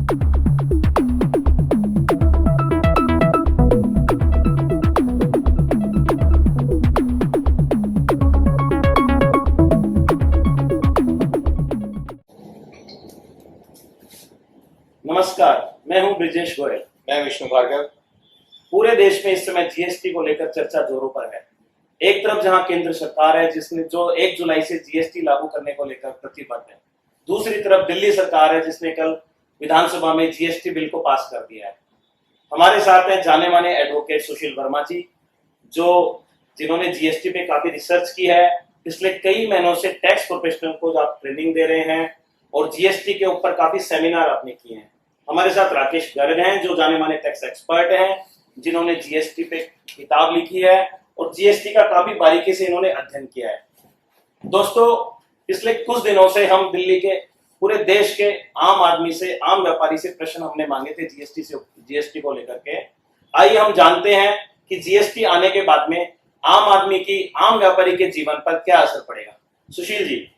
नमस्कार, मैं हूं ब्रिजेश गोयल। मैं विष्णु भार्गव। पूरे देश में इस समय जीएसटी को लेकर चर्चा जोरों पर है। एक तरफ जहां केंद्र सरकार है जिसने जो 1 जुलाई से जीएसटी लागू करने को लेकर प्रतिबद्ध है, दूसरी तरफ दिल्ली सरकार है जिसने कल विधानसभा में जीएसटी बिल को पास कर दिया है। हमारे साथ हैं जाने माने एडवोकेट सुशील वर्मा जी, जिन्होंने जीएसटी पे काफी रिसर्च की है। पिछले कई महीनों से टैक्स प्रोफेशनल को आप ट्रेनिंग दे रहे हैं और जीएसटी के ऊपर काफी सेमिनार आपने किए हैं। हमारे साथ राकेश गर्ग हैं जो जाने माने टैक्स एक्सपर्ट हैं, जिन्होंने जीएसटी पे किताब लिखी है और जीएसटी का काफी बारीकी से इन्होंने अध्ययन किया है। दोस्तों, पिछले कुछ दिनों से हम दिल्ली के पूरे देश के आम आदमी से, आम व्यापारी से प्रश्न हमने मांगे थे जीएसटी को लेकर के। आइए हम जानते हैं कि जीएसटी आने के बाद में आम आदमी की, आम व्यापारी के जीवन पर क्या असर पड़ेगा। सुशील जी,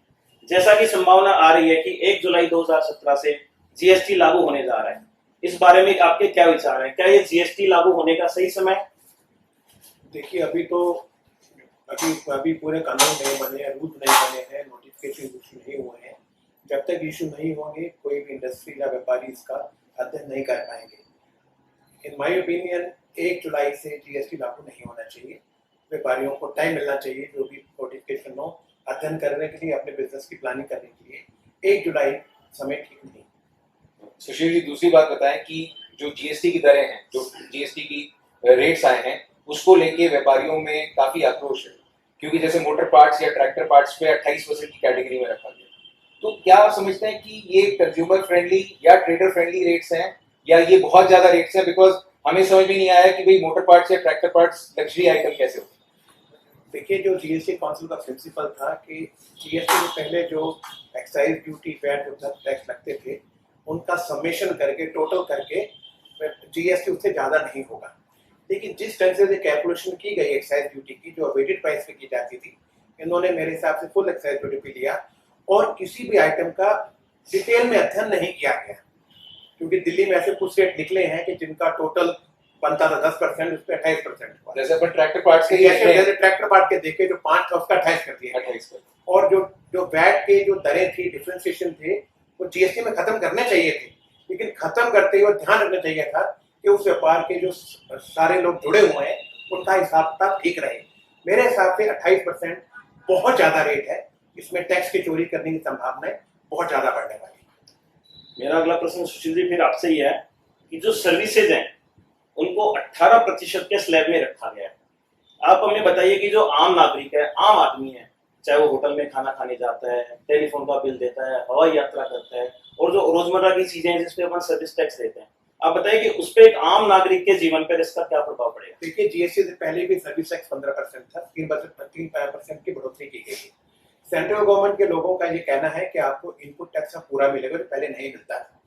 जैसा कि संभावना आ रही है कि 1 जुलाई 2017 से जीएसटी लागू होने जा रहा है, इस बारे में आपके क्या विचार है? क्या ये जीएसटी लागू होने का सही समय? देखिए, अभी पूरे कानून नहीं बने, रूल नहीं बने हैं, नोटिफिकेशन इशू नहीं हुए हैं। जब तक इशू नहीं होंगे कोई भी इंडस्ट्री या व्यापारी इसका अध्ययन नहीं कर पाएंगे। इन माय ओपिनियन 1 जुलाई से जीएसटी लागू नहीं होना चाहिए। व्यापारियों को टाइम मिलना चाहिए, जो भी नोटिफिकेशन हो, अध्ययन करने के लिए, अपने बिजनेस की प्लानिंग करने के लिए 1 जुलाई समय ठीक नहीं। सुशील जी, दूसरी बात बताएं कि जो जीएसटी की दरें हैं, जो जीएसटी की रेट्स आए हैं, उसको लेके व्यापारियों में काफी आक्रोश है, क्योंकि जैसे मोटर पार्ट्स या ट्रैक्टर पार्ट्स पे 28% की कैटेगरी में रखा गया। तो क्या आप समझते हैं कि ये कंज्यूमर फ्रेंडली या ट्रेडर फ्रेंडली रेट्स हैं, या ये बहुत ज्यादा रेट्स हैं? बिकॉज हमें समझ में नहीं आया कि भाई मोटर पार्ट्स या ट्रैक्टर पार्ट्स लग्जरी आइटम कैसे हो। देखिए, जो जीएसटी काउंसिल का प्रिंसिपल था कि जीएसटी से पहले जो एक्साइज ड्यूटी, वैट, जो टैक्स लगते थे, उनका समेशन करके, टोटल करके जीएसटी उससे ज़्यादा नहीं होगा। लेकिन जिस तरह से कैलकुलेशन की गई एक्साइज ड्यूटी की, जो वेटेड प्राइस पे की जाती थी, इन्होंने मेरे हिसाब से फुल एक्साइज ड्यूटी पे लिया और किसी भी आइटम का डिटेल में अध्ययन नहीं किया गया। क्योंकि दिल्ली में ऐसे कुछ रेट निकले हैं कि जिनका टोटल बनता था 10%, उस पर 28% हुआ। जैसे अपन ट्रैक्टर पार्ट्स के ट्रैक्टर पार्ट के देखे, जो 5 था उसका 28 कर दिया। 28 कर। और जो वैट के जो दरें थी, डिफ्रेंसिएशन थे, वो जीएसटी में खत्म करने चाहिए थे। लेकिन खत्म करते हुए ध्यान रखना चाहिए था कि उस व्यापार के जो सारे लोग जुड़े हुए हैं उनका हिसाब किताब ठीक रहे। मेरे हिसाब से 28% बहुत ज्यादा रेट है। इसमें टैक्स की चोरी करने की संभावनाएं बहुत ज्यादा बढ़ने वाली है। मेरा अगला प्रश्न सुशील जी फिर आपसे ही है कि जो सर्विसेज हैं उनको 18% के स्लैब में रखा गया है। आप हमें बताइए कि जो आम नागरिक है, आम आदमी है, चाहे वो होटल में खाना खाने जाता है, टेलीफोन का बिल देता है, हवाई यात्रा करता है, और जो रोजमर्रा की चीजें हैं जिसपे अपन सर्विस टैक्स देते हैं, आप बताइए कि उस पे एक आम नागरिक के जीवन पर इसका क्या प्रभाव पड़ेगा? देखिए, जीएसटी से पहले भी सर्विस टैक्स 15% था, 3% की बढ़ोतरी की गई। सेंट्रल गवर्नमेंट के लोगों का ये कहना है कि आपको इनपुट टैक्स पूरा मिलेगा, जो पहले नहीं मिलता था।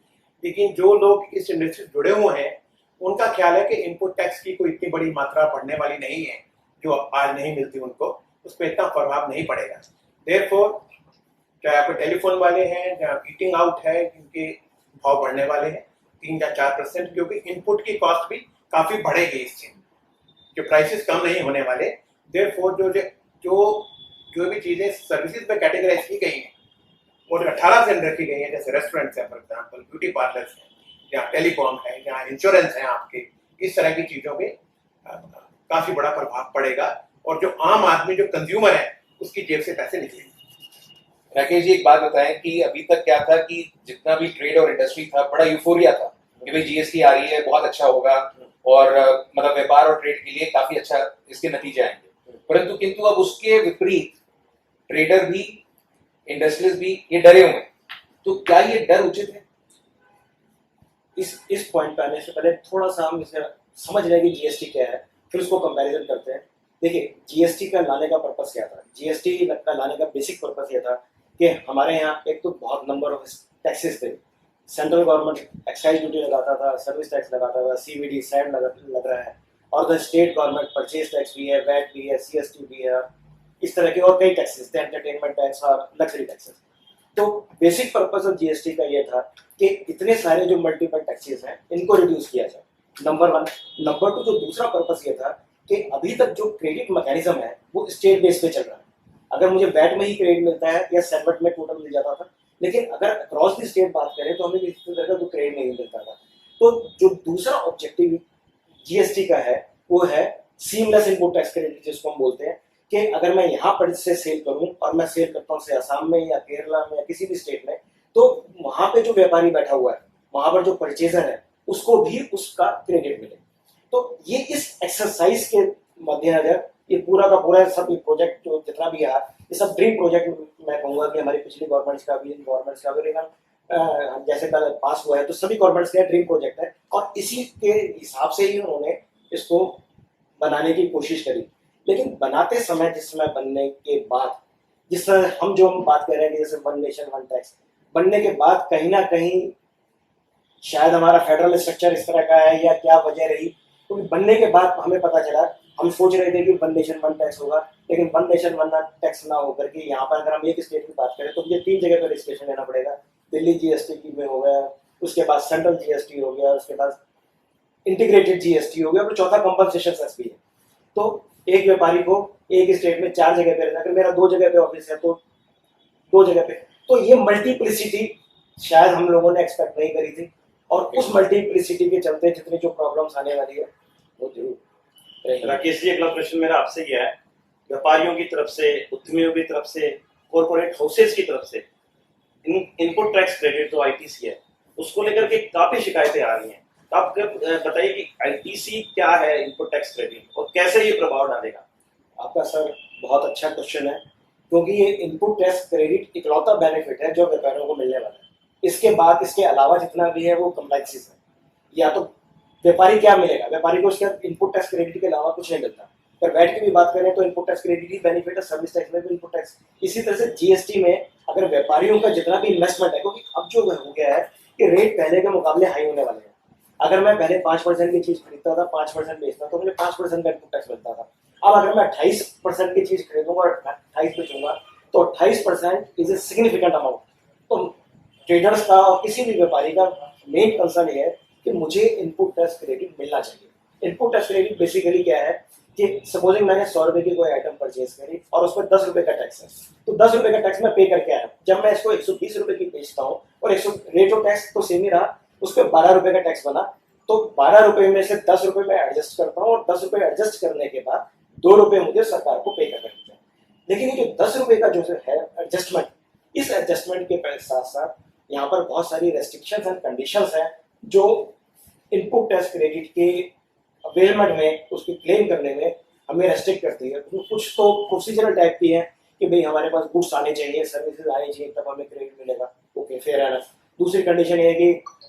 लेकिन जो लोग इस इंडस्ट्री से जुड़े हुए हैं उनका ख्याल है कि इनपुट टैक्स की कोई इतनी बड़ी मात्रा बढ़ने वाली नहीं है, जो आज नहीं मिलती उनको, उस पर इतना प्रभाव नहीं पड़ेगा। देयरफॉर चाहे आप टेलीफोन वाले हैं, जहाँ ईटिंग आउट है, जिनके भाव बढ़ने वाले हैं 3 या 4%, क्योंकि इनपुट की कॉस्ट भी काफी बढ़ेगी इससे, जो प्राइसेस कम नहीं होने वाले। देयरफॉर जो भी चीजें सर्विसेज में कैटेगराइज की गई हैं और 18% रखी गई हैं, जैसे रेस्टोरेंट्स है, फॉर एग्जाम्पल ब्यूटी पार्लर्स है, जहाँ टेलीकॉम है, जहाँ इंश्योरेंस है आपके, इस तरह की चीजों में काफी बड़ा प्रभाव पड़ेगा और जो आम आदमी, जो कंज्यूमर है, उसकी जेब से पैसे निकलेंगे। राकेश जी, एक बात बताएं कि अभी तक क्या था कि जितना भी ट्रेड और इंडस्ट्री था, बड़ा यूफोरिया था कि भाई जीएसटी आ रही है, बहुत अच्छा होगा और मतलब व्यापार और ट्रेड के लिए काफी अच्छा इसके नतीजे आएंगे। परंतु किंतु अब उसके विपरीत ट्रेडर भी, इंडस्ट्रियलिस्ट भी ये डरे हुए हैं। तो क्या ये डर उचित है? इस पॉइंट पे आने से पहले थोड़ा सा हम इसे समझ लें कि जीएसटी क्या है, फिर उसको कंपैरिजन करते हैं। देखिए, जीएसटी का लाने का पर्पस क्या था? जीएसटी का लाने का बेसिक पर्पस यह था कि हमारे यहाँ एक तो बहुत नंबर ऑफ टैक्सेस थे। सेंट्रल गवर्नमेंट एक्साइज ड्यूटी लगाता था, सर्विस टैक्स लगाता था, सीवीडी सैड लग रहा है, और the state government purchase tax भी है, वैट भी है, सीएसटी भी है, इस तरह के और कई टैक्सेस थे, एंटरटेनमेंट टैक्स और लग्जरी टैक्सेस। तो बेसिक पर्पस ऑफ जीएसटी का ये था कि इतने सारे जो मल्टीपल टैक्सेस हैं इनको रिड्यूस किया जाए, नंबर वन। नंबर टू, जो दूसरा पर्पस ये था कि अभी तक जो क्रेडिट मैकेनिज्म है वो स्टेट बेस पे चल रहा है। अगर मुझे वैट में ही क्रेडिट मिलता है या सेनवट में टोटल मिल जाता था, लेकिन अगर अक्रॉस द स्टेट बात करें तो हमें किसी तरह का कोई क्रेडिट नहीं मिलता था। तो जो दूसरा ऑब्जेक्टिव जीएसटी का है वो है सीमलेस इनपुट टैक्स क्रेडिट, जिसको हम बोलते हैं कि अगर मैं यहाँ पर से सेल करूँ और मैं सेल करता हूँ से असम में या केरला में या किसी भी स्टेट में, तो वहां पे जो व्यापारी बैठा हुआ है, वहां पर जो परचेजर है, उसको भी उसका क्रेडिट मिले। तो ये इस एक्सरसाइज के मद्देनजर ये पूरा का पूरा सब प्रोजेक्ट जो जितना भी है ये सब ड्रीम प्रोजेक्ट मैं कहूँगा कि हमारी पिछली गवर्नमेंट्स का भी, इन गवर्नमेंट्स का भी, लेकिन जैसे कल पास हुआ है तो सभी गवर्नमेंट्स का ड्रीम प्रोजेक्ट है और इसी के हिसाब से ही उन्होंने इसको बनाने की कोशिश करी। लेकिन बनाते समय, जिस समय बनने के बाद, जिस तरह हम बात कर रहे हैं कि जैसे वन नेशन वन टैक्स बनने के बाद कहीं ना कहीं शायद हमारा फेडरल स्ट्रक्चर इस तरह का है या क्या वजह रही, क्योंकि बनने के बाद हमें पता चला, हम सोच रहे थे कि वन नेशन वन टैक्स होगा, लेकिन वन नेशन वन टैक्स ना होकर के यहाँ पर अगर हम एक स्टेट की बात करें तो मुझे 3 जगह पर रजिस्ट्रेशन लेना पड़ेगा। दिल्ली जीएसटी की में हो गया, उसके बाद सेंट्रल जीएसटी हो गया, उसके बाद इंटीग्रेटेड जीएसटी हो गया, और चौथा कंपनसेशन सेस भी है। तो एक व्यापारी को एक स्टेट में 4 जगह पे रहना, अगर मेरा 2 जगह पे ऑफिस है तो 2 जगह पे, तो ये मल्टीप्लिसिटी शायद हम लोगों ने एक्सपेक्ट नहीं करी थी, और उस मल्टीप्लिसिटी के चलते जितनी जो प्रॉब्लम्स आने वाली है वो जरूर रहेगी। राकेश जी, अगला प्रश्न मेरा आपसे यह है, व्यापारियों की तरफ से, उद्यमियों की तरफ से, कॉर्पोरेट हाउसेस की तरफ से इनपुट टैक्स क्रेडिट जो आईटीसी है उसको लेकर के काफी शिकायतें आ रही हैं। तो आप बताइए कि आईटीसी क्या है, इनपुट टैक्स क्रेडिट, और कैसे ये प्रभाव डालेगा? आपका सर बहुत अच्छा क्वेश्चन है, क्योंकि ये इनपुट टैक्स क्रेडिट इकलौता बेनिफिट है जो व्यापारियों को मिलने वाला है। इसके बाद इसके अलावा जितना भी है वो कम्प्लेक्सिस है। या तो व्यापारी क्या मिलेगा, व्यापारी को उसके इनपुट टैक्स क्रेडिट के अलावा कुछ नहीं मिलता। अगर वैट की भी बात करें तो इनपुट टैक्स क्रेडिट ही बेनिफिट है, सर्विस टैक्स में भी इनपुट टैक्स। इसी तरह से जीएसटी में अगर व्यापारियों का जितना भी इन्वेस्टमेंट है, क्योंकि अब जो हो गया है कि रेट पहले के मुकाबले हाई होने वाले हैं। अगर मैं पहले 5% की चीज खरीदता था, 5% बेचता तो मुझे 5% का इनपुट टैक्स मिलता था। अब अगर मैं 28% की चीज खरीदूंगा और 28 बेचूंगा तो 28% इज ए सिग्निफिकेंट अमाउंट। तो ट्रेडर्स का और किसी भी व्यापारी का मेन कंसर्न ये है कि मुझे इनपुट टैक्स क्रेडिट मिलना चाहिए। इनपुट टैक्स क्रेडिट बेसिकली क्या है कि सपोजिंग मैंने 100 रुपए की कोई आइटम परचेज करी और उस पर 10 रुपए का टैक्स है, तो 10 रुपए का टैक्स मैं पे करके आया। जब मैं इसको 120 रुपए की बेचता हूँ और रेट ऑफ टैक्स तो सेम ही रहा, उस पर 12 रुपए का टैक्स बना, तो 12 रुपए में से 10 रुपए मैं एडजस्ट करता हूँ और 10 रुपए एडजस्ट करने के बाद 2 रुपए मुझे सरकार को पे करना होता है। लेकिन ये जो 10 रुपए का जो है एडजस्टमेंट, इस एडजस्टमेंट के साथ साथ यहाँ पर बहुत सारी रेस्ट्रिक्शंस एंड कंडीशंस हैं जो इनपुट टैक्स क्रेडिट के अवेलमेंट में, उसके क्लेम करने में हमें रेस्ट्रिक्ट करती है। कुछ तो प्रोसीजरल टाइप की है कि भाई हमारे पास गुड्स आने चाहिए, सर्विसेज आने चाहिए, तब हमें क्रेडिट मिलेगा, ओके फेयर एनफ। दूसरी कंडीशन ये है कि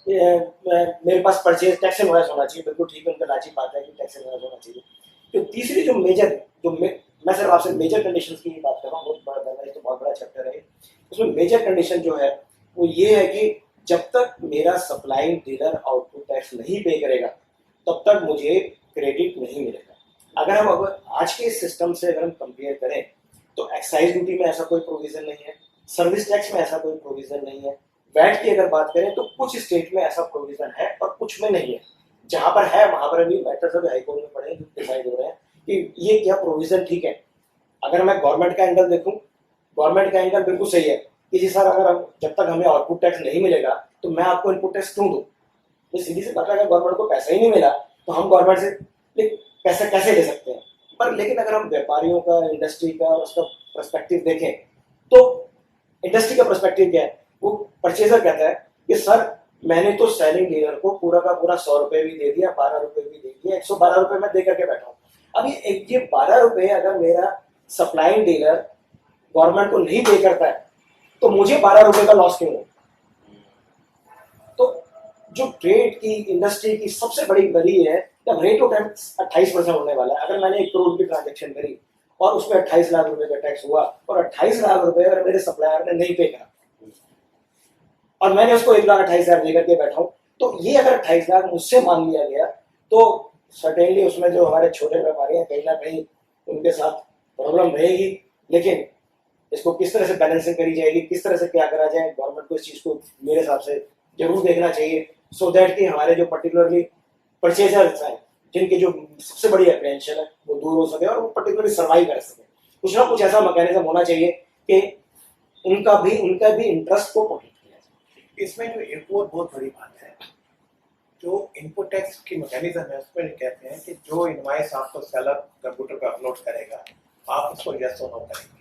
मेरे पास परचेज टैक्स इनवॉइस होना चाहिए, बिल्कुल ठीक है, उनका लाची बात है कि टैक्स इनवॉइस होना चाहिए। तो तीसरी जो मेजर, मैं सिर्फ आपसे मेजर कंडीशंस की बात कर रहा हूँ, बहुत बड़ा चैप्टर है, उसमें मेजर कंडीशन जो है वो ये है कि जब तक मेरा सप्लाइंग डीलर आउटपुट टैक्स नहीं पे करेगा तब तक मुझे क्रेडिट नहीं मिलेगा। अगर हम आज के सिस्टम से अगर हम कंपेयर करें तो एक्साइज ड्यूटी में ऐसा कोई प्रोविजन नहीं है, सर्विस टैक्स में ऐसा कोई प्रोविजन नहीं है, वैट की अगर बात करें तो कुछ स्टेट में ऐसा प्रोविजन है और कुछ में नहीं है। जहां पर है वहां पर अभी मैटर्स अभी हाईकोर्ट में पड़े डिसाइड हो रहे हैं कि ये क्या प्रोविजन ठीक है। अगर मैं गवर्नमेंट का एंगल देखूं, गवर्नमेंट का एंगल बिल्कुल सही है कि जी सर, अगर जब तक हमें आउटपुट टैक्स नहीं मिलेगा तो मैं आपको इनपुट टैक्स क्यों दूं। ये सीधी सी बात है, अगर गवर्नमेंट को पैसा ही नहीं मिला तो हम गवर्नमेंट से पैसा कैसे ले सकते हैं। पर लेकिन अगर हम व्यापारियों का, इंडस्ट्री का, उसका पर्सपेक्टिव देखें तो इंडस्ट्री का पर्सपेक्टिव क्या है, वो परचेजर कहता है कि सर मैंने तो सेलिंग डीलर को पूरा का पूरा 100 रुपए भी दे दिया, 12 रुपए भी दे दिया, 112 रुपए मैं दे करके बैठा हूँ। अब ये 12 रुपए अगर मेरा सप्लाइंग डीलर गवर्नमेंट को नहीं पे करता है तो मुझे 12 रुपए का लॉस क्यों हो। तो जो ट्रेड की, इंडस्ट्री की सबसे बड़ी वरी है जब रेट ऑफ टैक्स 28% होने वाला है। अगर मैंने 1 करोड़ की ट्रांजेक्शन करी और उसमें 28 लाख रुपए का टैक्स हुआ और 28 लाख रुपए अगर मेरे सप्लायर ने नहीं पे करा और मैंने उसको 1,28,000 देकर के बैठा हूं, तो ये अगर 28 लाख मुझसे मांग लिया गया तो सर्टेनली उसमें जो हमारे छोटे व्यापारी हैं कहीं ना कहीं उनके साथ प्रॉब्लम रहेगी। लेकिन इसको किस तरह से बैलेंसिंग करी जाएगी, किस तरह से क्या करा जाए, गवर्नमेंट को इस चीज़ को मेरे हिसाब से जरूर देखना चाहिए, सो दैट कि हमारे जो पर्टिकुलरली परचेजर्स हैं, जिनकी जो सबसे बड़ी अप्रेंशन है वो दूर हो सके और वो पर्टिकुलरली सर्वाइव कर सके। कुछ ना कुछ ऐसा मैकेनिज्म होना चाहिए कि उनका भी इंटरेस्ट को प्रोटेक्ट किया जाए। इसमें जो एक और बहुत बड़ी बात है, जो इनपुट टैक्स की मैकेनिज्म है उसमें कहते हैं कि जो इनवाइस आपको सेलर कंप्यूटर पर अपलोड करेगा आप उसको यस और नो करेंगे।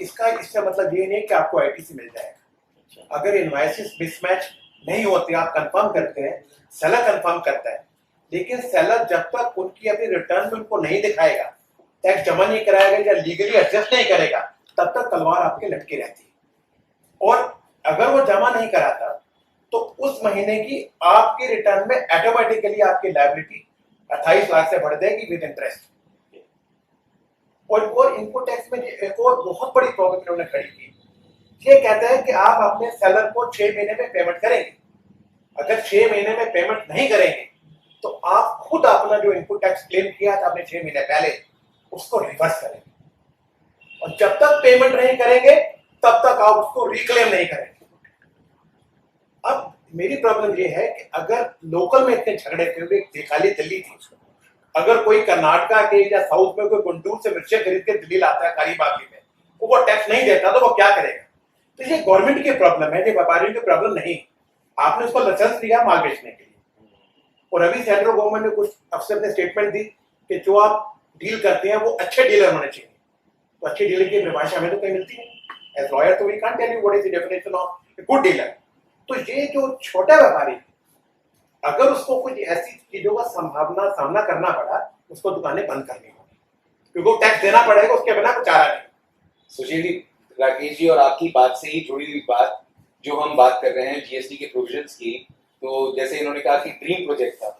इसका मतलब ये नहीं कि आपको आईटीसी मिल जाएगा। अगर इनवाइसेस मिसमैच नहीं होते, आप कंफर्म करते हैं, सेलर कंफर्म करता है, लेकिन सेलर जब तक उनकी अपनी रिटर्न में उनको नहीं दिखाएगा, टैक्स जमा नहीं कराएगा या लीगली एडजस्ट नहीं करेगा, तब तक तलवार आपके लटकी रहती है। और अगर वो जमा नहीं कराता तो उस महीने की आपके रिटर्न में ऑटोमेटिकली आपकी लायबिलिटी 28 लाख से बढ़ जाएगी विद इंटरेस्ट। और इनपुट टैक्स में एक और बहुत बड़ी प्रॉब्लम इन्होंने खड़ी की, ये कहता है कि आप अपने सेलर को 6 महीने में पेमेंट करेंगे। अगर 6 महीने में पेमेंट नहीं करेंगे तो आप खुद अपना जो इनपुट टैक्स क्लेम किया था आपने 6 महीने पहले, उसको रिवर्स करेंगे, और जब तक पेमेंट नहीं करेंगे तब तक आप उसको रिक्लेम नहीं करेंगे। अब मेरी प्रॉब्लम ये है कि अगर लोकल में इतने झगड़े थे, खाली दिल्ली थी, अगर कोई कर्नाटका के या साउथ में कोई गुंटूर से मिर्ची खरीद के दिल्ली लाता है काली बागी में, वो टैक्स नहीं देता तो वो क्या करेगा? तो ये गवर्नमेंट की प्रॉब्लम है, ये व्यापारियों की प्रॉब्लम नहीं। आपने उसको लाइसेंस दिया माल बेचने के लिए, और अभी सेंट्रल गवर्नमेंट ने कुछ अफसर ने स्टेटमेंट दी कि जो आप डील करते हैं वो अच्छे डीलर होने चाहिए। तो अच्छे डीलर की परिभाषा हमें तो कहीं मिलती नहीं। एज लॉयर तो we can't tell you what is the definition of a good dealer. तो ये जो छोटा व्यापारी, अगर उसको कुछ ऐसी चीजों का सामना करना पड़ा, उसको दुकानें बंद करनी होगी, क्योंकि वो टैक्स देना पड़ेगा, उसके बिना कुछ चारा नहीं। सुशील जी, राकेश जी और आपकी बात से ही जुड़ी हुई बात जो हम बात कर रहे हैं जीएसटी के प्रोविजंस की, तो जैसे इन्होंने कहा कि ड्रीम प्रोजेक्ट था,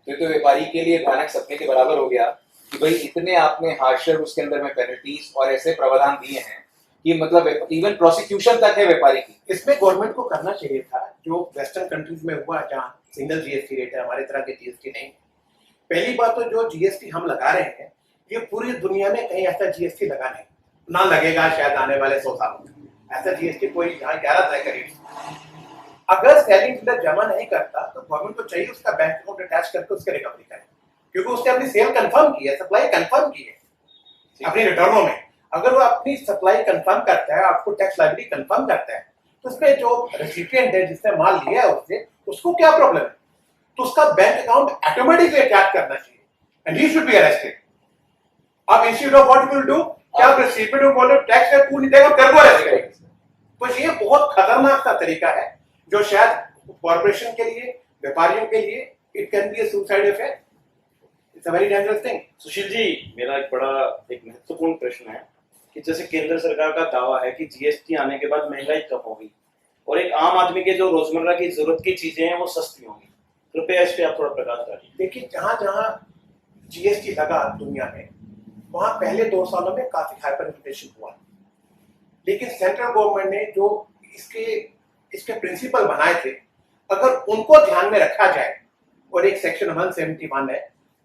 तो व्यापारी के लिए भयानक सपने के बराबर हो गया कि भाई इतने आपने हार्शर उसके अंदर में पेनल्टीज और ऐसे प्रावधान दिए हैं कि मतलब इवन प्रोसिक्यूशन तक है व्यापारी की। इसमें गवर्नमेंट को करना चाहिए था जो वेस्टर्न कंट्रीज में हुआ, जहाँ सिंगल जीएसटी रेट है, हमारे तरह के जीएसटी नहीं। पहली बात तो जो जीएसटी हम लगा रहे हैं, ये पूरी दुनिया में कहीं ऐसा जीएसटी लगा नहीं, ना लगेगा शायद आने वाले 100 सालों में। ऐसा जीएसटी कोई यहाँ 11 तरह का रेट। अगर सेलिंग डीलर जमा नहीं करता तो गवर्नमेंट को चाहिए उसका बैंक अकाउंट अटैच करके उसके रिकवरी करे, क्योंकि उसने अपनी सेल कंफर्म की है, सप्लाई कंफर्म की है अपनी रिटर्नों में। अगर वो अपनी सप्लाई कंफर्म करता है, आपको टैक्स लायबिलिटी कंफर्म करता है, तो उसमें जो रेसिपिएंट है जिसने माल लिया है उससे, उसको क्या प्रॉब्लम है? तो उसका बैंक अकाउंट ऑटोमेटिकली अटैच करना चाहिए and he should be arrested. अब institute of what will do, क्या रेसिपिएंट को बोले टैक्स पे पूरी देगा, कर वो अरेस्ट करेगा। तो ये बहुत खतरनाक सा तरीका है जो शायद कॉर्पोरेशन के लिए, व्यापारियों के लिए it can be a suicide effect. It's a very dangerous thing. Sushil ji, मेरा एक महत्वपूर्ण प्रश्न है कि जैसे केंद्र सरकार का दावा है कि जीएसटी आने के बाद महंगाई कम होगी और एक आम आदमी के जो रोजमर्रा की जरूरत की चीजें हैं वो सस्ती होंगी, कृपया इस पे आप थोड़ा प्रकाश डालिए। देखिए, जहां जहां जीएसटी लगा दुनिया में, वहां पहले 2 सालों में काफी हाइपर इन्फ्लेशन हुआ, लेकिन सेंट्रल गवर्नमेंट ने जो इसके प्रिंसिपल बनाए थे, अगर उनको ध्यान में रखा जाए, और एक सेक्शन 171 है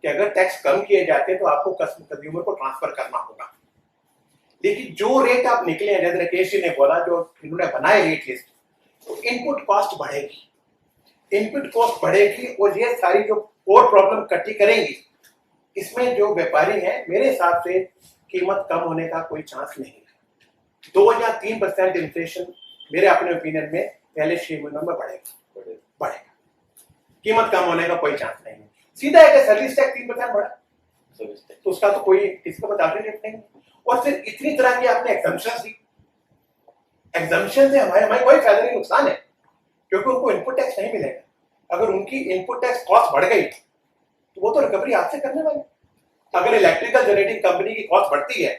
कि अगर टैक्स कम किए जाते हैं तो आपको कंज्यूमर को ट्रांसफर करना होगा, लेकिन जो रेट आप निकले हैं, जैसे राकेश जी ने बोला, जो इन्होंने बनाए रेट लिस्ट, तो इनपुट कॉस्ट बढ़ेगी, इनपुट कॉस्ट बढ़ेगी और ये सारी जो और प्रॉब्लम इकट्ठी करेंगी। इसमें जो व्यापारी हैं, मेरे हिसाब से कीमत कम होने का कोई चांस नहीं है। 2 या 3% इन्फ्लेशन मेरे अपने ओपिनियन में पहले 6 महीनों में बढ़ेगा। कीमत कम होने का कोई चांस नहीं है। सीधा है सर्विस टैक्स 3% बढ़ा, तो उसका तो कोई किसको बताते नहीं। और फिर इतनी तरह की आपने एग्जम्पशन दी, एग्जम्पशन से हमारे कोई फायदा नहीं, नुकसान है, क्योंकि उनको इनपुट टैक्स नहीं मिलेगा। अगर उनकी इनपुट टैक्स कॉस्ट बढ़ गई तो वो तो रिकवरी आपसे करने वाले। अगर इलेक्ट्रिकल जनरेटिंग कंपनी की कॉस्ट बढ़ती है,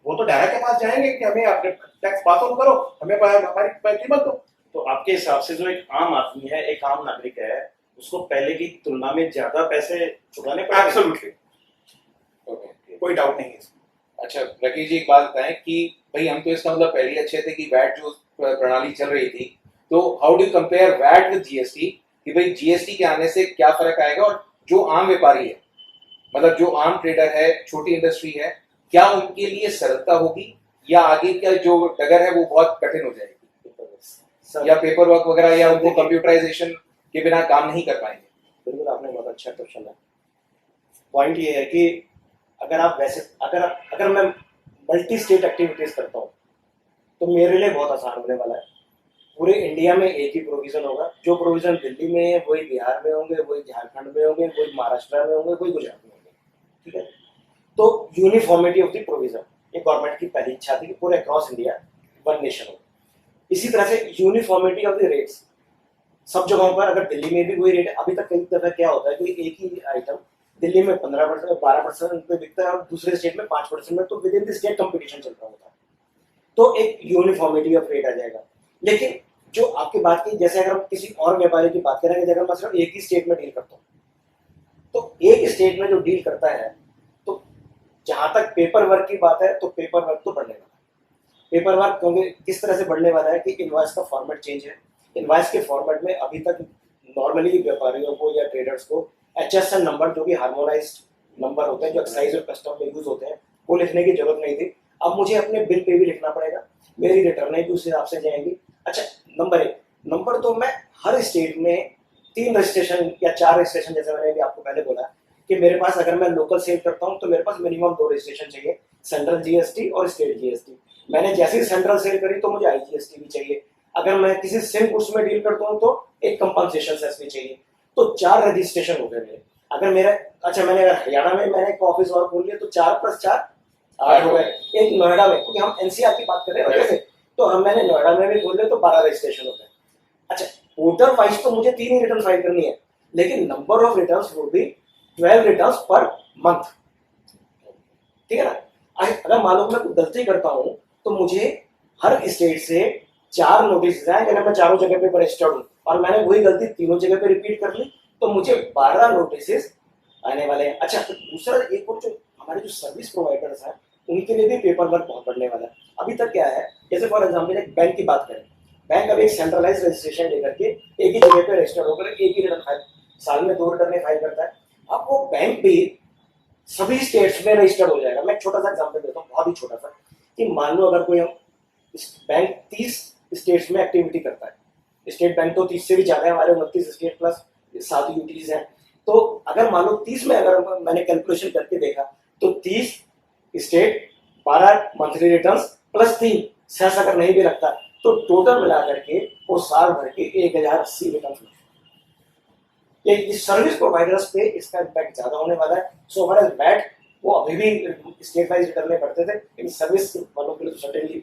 वो तो डायरेक्ट के पास जाएंगे कि हमें आप टैक्स पास ऑन करो, हमें हमारी कीमत दो। तो आपके हिसाब से जो एक आम आदमी है, एक आम नागरिक है, उसको पहले की तुलना में ज्यादा पैसे चुकाने पड़ेंगे? एब्सोल्युटली, कोई डाउट नहीं है। अच्छा राकेश जी, एक बात बताएं कि भाई हम तो इसका मतलब पहले अच्छे थे कि वैट जो प्रणाली चल रही थी, तो how do compare VAT with GST, कि भाई जीएसटी के आने से क्या फर्क आएगा, और जो आम व्यापारी है, मतलब जो आम ट्रेडर है, छोटी इंडस्ट्री है, क्या उनके लिए सरलता होगी या आगे का जो डगर है वो बहुत कठिन हो जाएगी, सर या पेपर वर्क वगैरह, या उनको देखिए- कंप्यूटराइजेशन के बिना काम नहीं कर पाएंगे? बिल्कुल, आपने बहुत अच्छा क्वेश्चन है। पॉइंट ये है कि अगर मैं मल्टी स्टेट एक्टिविटीज करता हूँ तो मेरे लिए बहुत आसान होने वाला है। पूरे इंडिया में एक ही प्रोविजन होगा, जो प्रोविजन दिल्ली में है वही बिहार में होंगे, वही झारखंड में होंगे, वही महाराष्ट्र में होंगे, वही गुजरात में होंगे, ठीक है। तो यूनिफॉर्मिटी ऑफ द प्रोविजन, ये गवर्नमेंट की पहली इच्छा थी कि पूरे अक्रॉस इंडिया वन नेशन हो। इसी तरह से यूनिफॉर्मिटी ऑफ द रेट्स, सब जगहों पर अगर दिल्ली में भी वही रेट है, अभी तक कई दफा क्या होता है कि एक ही आइटम दिल्ली में 15% 12% पे बिकता है और दूसरे स्टेट में 5% में, तो with in the state competition चल रहा होता है, तो एक यूनिफॉर्मिटी ऑफ रेट आ जाएगा। लेकिन जो आपकी बात की, जैसे अगर हम किसी और व्यापारी की बात करेंगे, अगर मैं सिर्फ एक ही स्टेट में डील करता हूँ, तो एक स्टेट में जो डील करता है, तो जहां तक पेपर वर्क की बात है, तो पेपर वर्क तो बढ़ने वाला है। पेपर वर्क क्योंकि किस तरह से बढ़ने वाला है कि इनवॉइस का फॉर्मेट चेंज है। इनवॉइस के फॉर्मेट में अभी तक नॉर्मली व्यापारियों को या ट्रेडर्स को HSN नंबर, जो कि हार्मोनाइज्ड नंबर होते हैं, जो एक्साइज और कस्टम में यूज होते हैं, वो लिखने की जरूरत नहीं थी। अब मुझे अपने बिल पे भी लिखना पड़ेगा, मेरी रिटर्नें भी उस हिसाब से जाएंगी। अच्छा, नंबर 1 नंबर तो मैं हर स्टेट में 3 रजिस्ट्रेशन या 4 रजिस्ट्रेशन, जैसे मैंने भी आपको पहले बोला कि मेरे पास, अगर मैं लोकल सेल करता हूँ तो मेरे पास मिनिमम 2 रजिस्ट्रेशन चाहिए, सेंट्रल GST और स्टेट GST। मैंने जैसे ही सेंट्रल सेल करी तो मुझे IGST भी चाहिए। अगर मैं किसी सेम गुड्स में डील करता हूँ तो एक कंपनसेशन सेस भी चाहिए। तो 4 रजिस्ट्रेशन हो गए मेरे। अगर मेरा, अच्छा, मैंने अगर हरियाणा में मैंने एक ऑफिस और खोल लिया तो 4 + 4 8 हो गए। एक नोएडा में, क्योंकि हम NCR की बात कर रहे हैं वजह से, तो मैंने नोएडा में भी खोल लिया तो 12 रजिस्ट्रेशन हो गए। अच्छा, टोटल वाइज तो मुझे 3 ही रिटर्न फाइल करनी है, लेकिन number of returns would be 12 returns per month, ठीक है ना। अगर मान लो मैं कोई गलती करता हूँ तो मुझे हर स्टेट से 4 नोटिस आए, अगर मैं चारों जगह पे रजिस्टर्ड हूँ और मैंने वही गलती तीनों जगह पे रिपीट कर ली, तो मुझे 12 नोटिस आने वाले हैं। अच्छा, तो दूसरा एक और, जो हमारे जो सर्विस प्रोवाइडर्स हैं, उनके लिए भी पेपर वर्क बहुत बढ़ने वाला है। अभी तक क्या है, जैसे फॉर एग्जाम्पल एक बैंक की बात करें, बैंक अब एक सेंट्रलाइज रजिस्ट्रेशन लेकर के एक ही जगह पे रजिस्टर्ड होकर एक ही रिटर्न फाइल, साल में 2 रिटर्न फाइल करता है। अब वो बैंक भी सभी स्टेट्स में रजिस्टर्ड हो जाएगा। मैं एक छोटा सा एग्जाम्पल देता हूँ, बहुत ही छोटा सा, कि मान लो अगर कोई हम बैंक 30 स्टेट्स में एक्टिविटी करता है, स्टेट बैंक तो 30 से भी ज्यादा है, हमारे 29 स्टेट प्लस 7 यूटीज हैं, तो अगर मान लो 30 में, अगर मैंने कैलकुलेशन करके देखा तो 30 state 12 monthly returns plus 3 cess अगर नहीं भी रखता, तो टोटल मिला करके वो साल भर के 1080 रिटर्न। ये सर्विस प्रोवाइडर्स पे इसका इम्पैक्ट ज्यादा होने वाला है। सो हमारा वैट वो अभी भी स्टेट वाइज रिटर्न करते थे, इन सर्विस वालों के लिए सर्टेनली।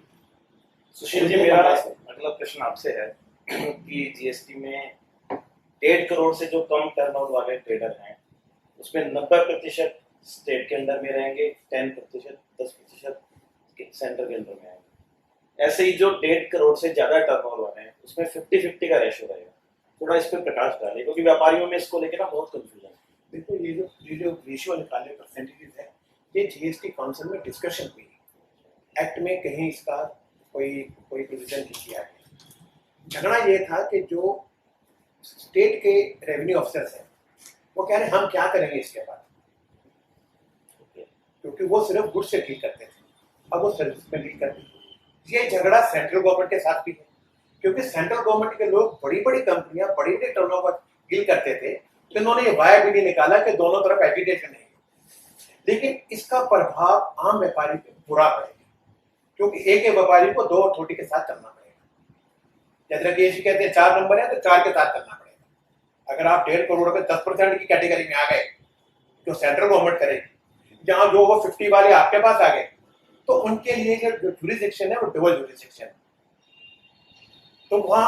सुशील जी, मेरा अगला प्रश्न आपसे है कि GST में 1.5 करोड़ से जो कम टर्नओवर वाले ट्रेडर हैं, उसमें 90% स्टेट के अंदर में रहेंगे, 10% 10% सेंटर के अंदर में आएंगे। ऐसे ही जो 1.5 करोड़ से ज्यादा टर्नओवर वाले हैं, उसमें 50-50 का रेशो रहेगा। थोड़ा इस पर प्रकाश डालें, क्योंकि व्यापारियों में इसको लेकर ना बहुत कंफ्यूजन है। देखो, ये जो रेशियो निकाले परसेंटेज है, ये GST काउंसिल में डिस्कशन हुई, एक्ट में कहीं इसका कोई प्रोविजन नहीं किया है। झगड़ा ये था कि जो स्टेट के रेवेन्यू ऑफिसर्स हैं, वो कह रहे हैं हम क्या करेंगे इसके बाद, क्योंकि वो सिर्फ गुड्स से डील करते थे, अब वो सर्विस में डील करते हैं। ये झगड़ा सेंट्रल गवर्नमेंट के साथ भी है, क्योंकि सेंट्रल गवर्नमेंट के लोग बड़ी बड़ी कंपनियां बड़ी बड़ी टर्नओवर डील करते थे, तो इन्होंने ये वायबिलिटी निकाला कि दोनों तरफ एजुकेशन है। लेकिन इसका प्रभाव आम व्यापारी पे बुरा पड़ेगा, क्योंकि एक व्यापारी को 2 अथॉरिटी के साथ करना पड़ेगा। जैसे कि ये कहते हैं 4 नंबर है तो 4 के साथ करना पड़ेगा। अगर आप 1.5 करोड़ रुपए 10% की कैटेगरी में आ गए, जो सेंट्रल गवर्नमेंट करेगी, जहां जो वो 50 वाले आपके पास आ गए, तो उनके लिए जो ज्यूरिसडिक्शन है वो डबल ज्यूरिसडिक्शन है, तो वहां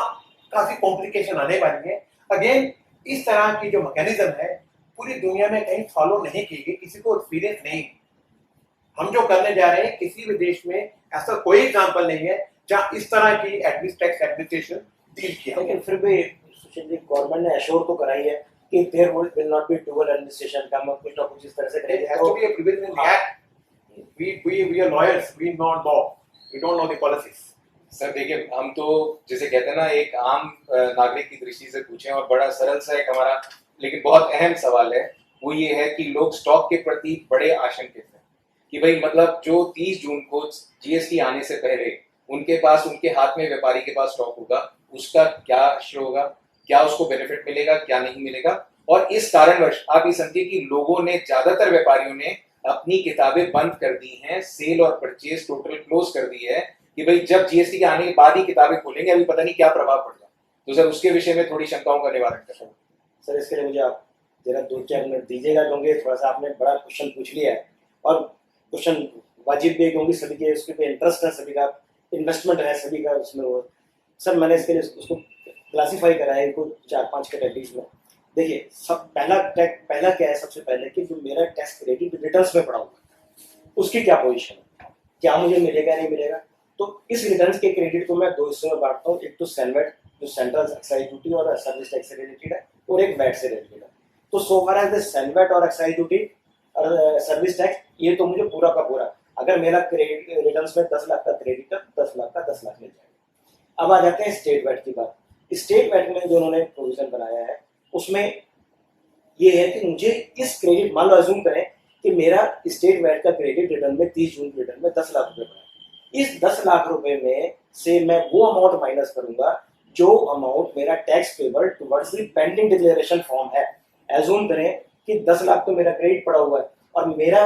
काफी कॉम्प्लिकेशन आने वाली है। अगेन, इस तरह की जो मैकेनिज्म है पूरी दुनिया में कहीं फॉलो नहीं की गई, किसी को एक्सपीरियंस नहीं। हम जो करने जा रहे हैं, किसी भी देश में ऐसा कोई एग्जांपल नहीं है जहां इस तरह की एडमिनिस्ट्रेशन डील किया। लेकिन फिर भी सुशील जी, गवर्नमेंट ने एश्योर तो कराई है कि there will not be dual administration का, हम कुछ ना कुछ इस तरह से करेंगे। It has to be a provision in the act. We are lawyers, we know law, we don't know the policies. Sir देखिए, हम तो जैसे कहते हैं ना, एक आम नागरिक की दृष्टि से पूछें, और बड़ा सरल सा एक हमारा लेकिन बहुत अहम सवाल है, वो ये है कि लोग स्टॉक के प्रति बड़े आशंकित हैं। कि भाई मतलब जो 30 जून को जीएसटी आने से पहले उनके पास, उनके हाथ में, व्यापारी के पास स्टॉक होगा, उसका क्या श्रेय होगा, क्या उसको बेनिफिट मिलेगा, क्या नहीं मिलेगा। और इस कारणवश आप ये समझिए कि लोगों ने, ज्यादातर व्यापारियों ने अपनी किताबें बंद कर दी हैं, सेल और परचेज टोटल क्लोज कर दी है कि भाई जब जीएसटी के आने के बाद ही किताबें खोलेंगे, अभी पता नहीं क्या प्रभाव पड़ेगा। तो सर उसके विषय में थोड़ी शंकाओं का निवारण कर। सर इसके लिए मुझे आप जरा 2-4 मिनट दीजिएगा, क्योंकि थोड़ा सा आपने बड़ा क्वेश्चन पूछ लिया है और क्वेश्चन वाजिब भी है, क्योंकि सभी के उसके पे इंटरेस्ट है, सभी का इन्वेस्टमेंट है, सभी का उसमें वो। सर मैंने इसके लिए उसको क्लासीफाई करा है कुछ 4-5 कैटेगरीज में। देखिए, सब पहला क्या है, सबसे पहले कि जो मेरा टैक्स क्रेडिट रिटर्न्स में पड़ा हुआ है उसकी क्या पोजीशन है, क्या मुझे मिलेगा नहीं मिलेगा। तो इस रिटर्न्स के क्रेडिट को मैं 2 हिस्सों में बांटता हूँ। एक तो सैनवेट जो सेंट्रल एक्साइज ड्यूटी और सर्विस टैक्स से रिलेटेड है, और एक वैट से रिलेटेड है। तो सो फार एज द सैनवेट और एक्साइज ड्यूटी और सर्विस टैक्स, ये तो मुझे पूरा का पूरा, अगर मेरा क्रेडिट रिटर्न्स में 10 लाख का क्रेडिट है, 10 लाख का 10 लाख मिल जाएगा। अब आ जाते हैं स्टेट वैट की बात। स्टेट वैट में जो उन्होंने प्रोविजन बनाया है उसमें ये है कि मुझे इस क्रेडिट, मान लो अज्यूम करें कि मेरा स्टेट वैट का क्रेडिट रिटर्न में 30 जून के रिटर्न में 10 लाख रुपए बना। इस 10 लाख रुपए में से मैं वो अमाउंट माइनस करूंगा जो अमाउंट मेरा tax payable towards the pending declaration form है। एज्यूम करें कि 10 लाख तो मेरा क्रेडिट पड़ा हुआ है और मेरा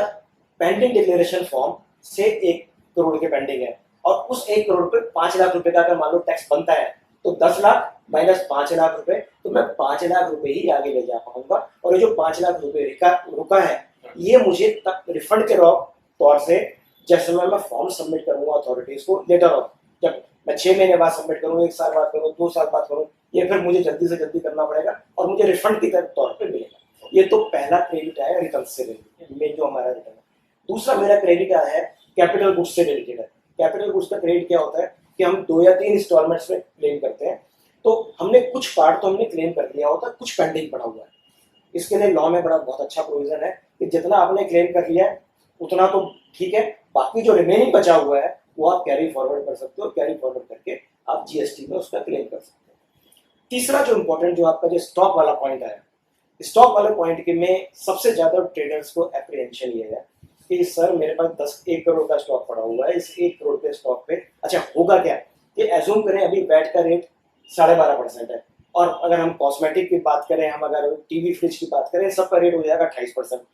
पेंडिंग डिक्लेरेशन फॉर्म से 1 करोड़ के पेंडिंग है, और उस 1 करोड़ पे 5 लाख रुपए का अगर मान लो टैक्स बनता है, तो 10 लाख माइनस 5 लाख रुपए, तो मैं 5 लाख रुपए ही आगे ले जा पाऊंगा। और ये जो 5 लाख रुपए रुका है, ये मुझे तक रिफंड के तौर से जब समय मैं फॉर्म सबमिट करूंगा अथॉरिटीज को लेटर ऑफ, जब मैं 6 महीने बाद सबमिट करूँ, 1 साल बाद करूँ, 2 साल बाद करूँ, ये फिर मुझे जल्दी से जल्दी करना पड़ेगा और मुझे रिफंड के तौर पे मिलेगा। ये तो पहला क्रेडिट आया रिटर्न से रिलेटेड में, जो हमारा रिटर्न है। दूसरा मेरा क्रेडिट आया है कैपिटल गुड्स से रिलेटेड है। कैपिटल गुड्स का क्रेडिट क्या होता है कि हम 2 या 3 इंस्टॉलमेंट्स में क्लेम करते हैं, तो हमने कुछ पार्ट तो हमने क्लेम कर लिया होता है, कुछ पेंडिंग पड़ा हुआ है। इसके लिए लॉ में बड़ा बहुत अच्छा प्रोविजन है कि जितना आपने क्लेम कर लिया है उतना तो ठीक है, बाकी जो रिमेनिंग बचा हुआ है वो आप कैरी फॉरवर्ड कर सकते हो, कैरी फॉरवर्ड करके आप जीएसटी में उसका क्लेम कर सकते हो। तीसरा जो इम्पोर्टेंट, जो आपका जो स्टॉक वाला पॉइंट है, स्टॉक वाले पॉइंट के में सबसे ज्यादा ट्रेडर्स को एप्रीहेंशन ये है कि सर मेरे पास 1 करोड़ का स्टॉक पड़ा हुआ है, इस 1 करोड़ के स्टॉक पे अच्छा होगा क्या। ये एज्यूम करें अभी वैट का रेट 12.5% है, और अगर हम कॉस्मेटिक की बात करें, हम अगर टीवी फ्रिज की बात करें, सबका रेट हो जाएगा 28%।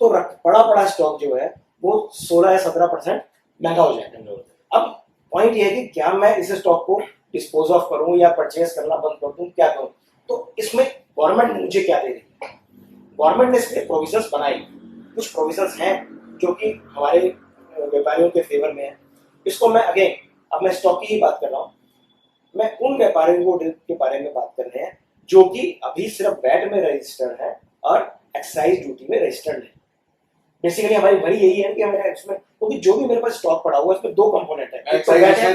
तो बड़ा स्टॉक जो है वो 16 या 17% महंगा हो जाएगा। अब पॉइंट ये है कि क्या मैं इस स्टॉक को डिस्पोज ऑफ करूं या परचेज करना बंद कर दूं, क्या करूं। तो इसमें गवर्नमेंट मुझे क्या दे रही है, गवर्नमेंट ने इसके प्रोविजंस बनाए। कुछ प्रोविजंस हैं जो कि हमारे व्यापारियों के फेवर में है। इसको मैं अगेन, अब मैं स्टॉक की ही बात कर रहा हूँ, मैं उन व्यापारियों के बारे में बात कर रहे हैं जो कि अभी सिर्फ वैट में रजिस्टर्ड है और एक्साइज ड्यूटी में रजिस्टर्ड है। बेसिकली हमारी वही यही है कि हमें इसमें, क्योंकि जो भी मेरे पास स्टॉक पड़ा हुआ है इसमें 2 कंपोनेंट है, एक तो वैट है,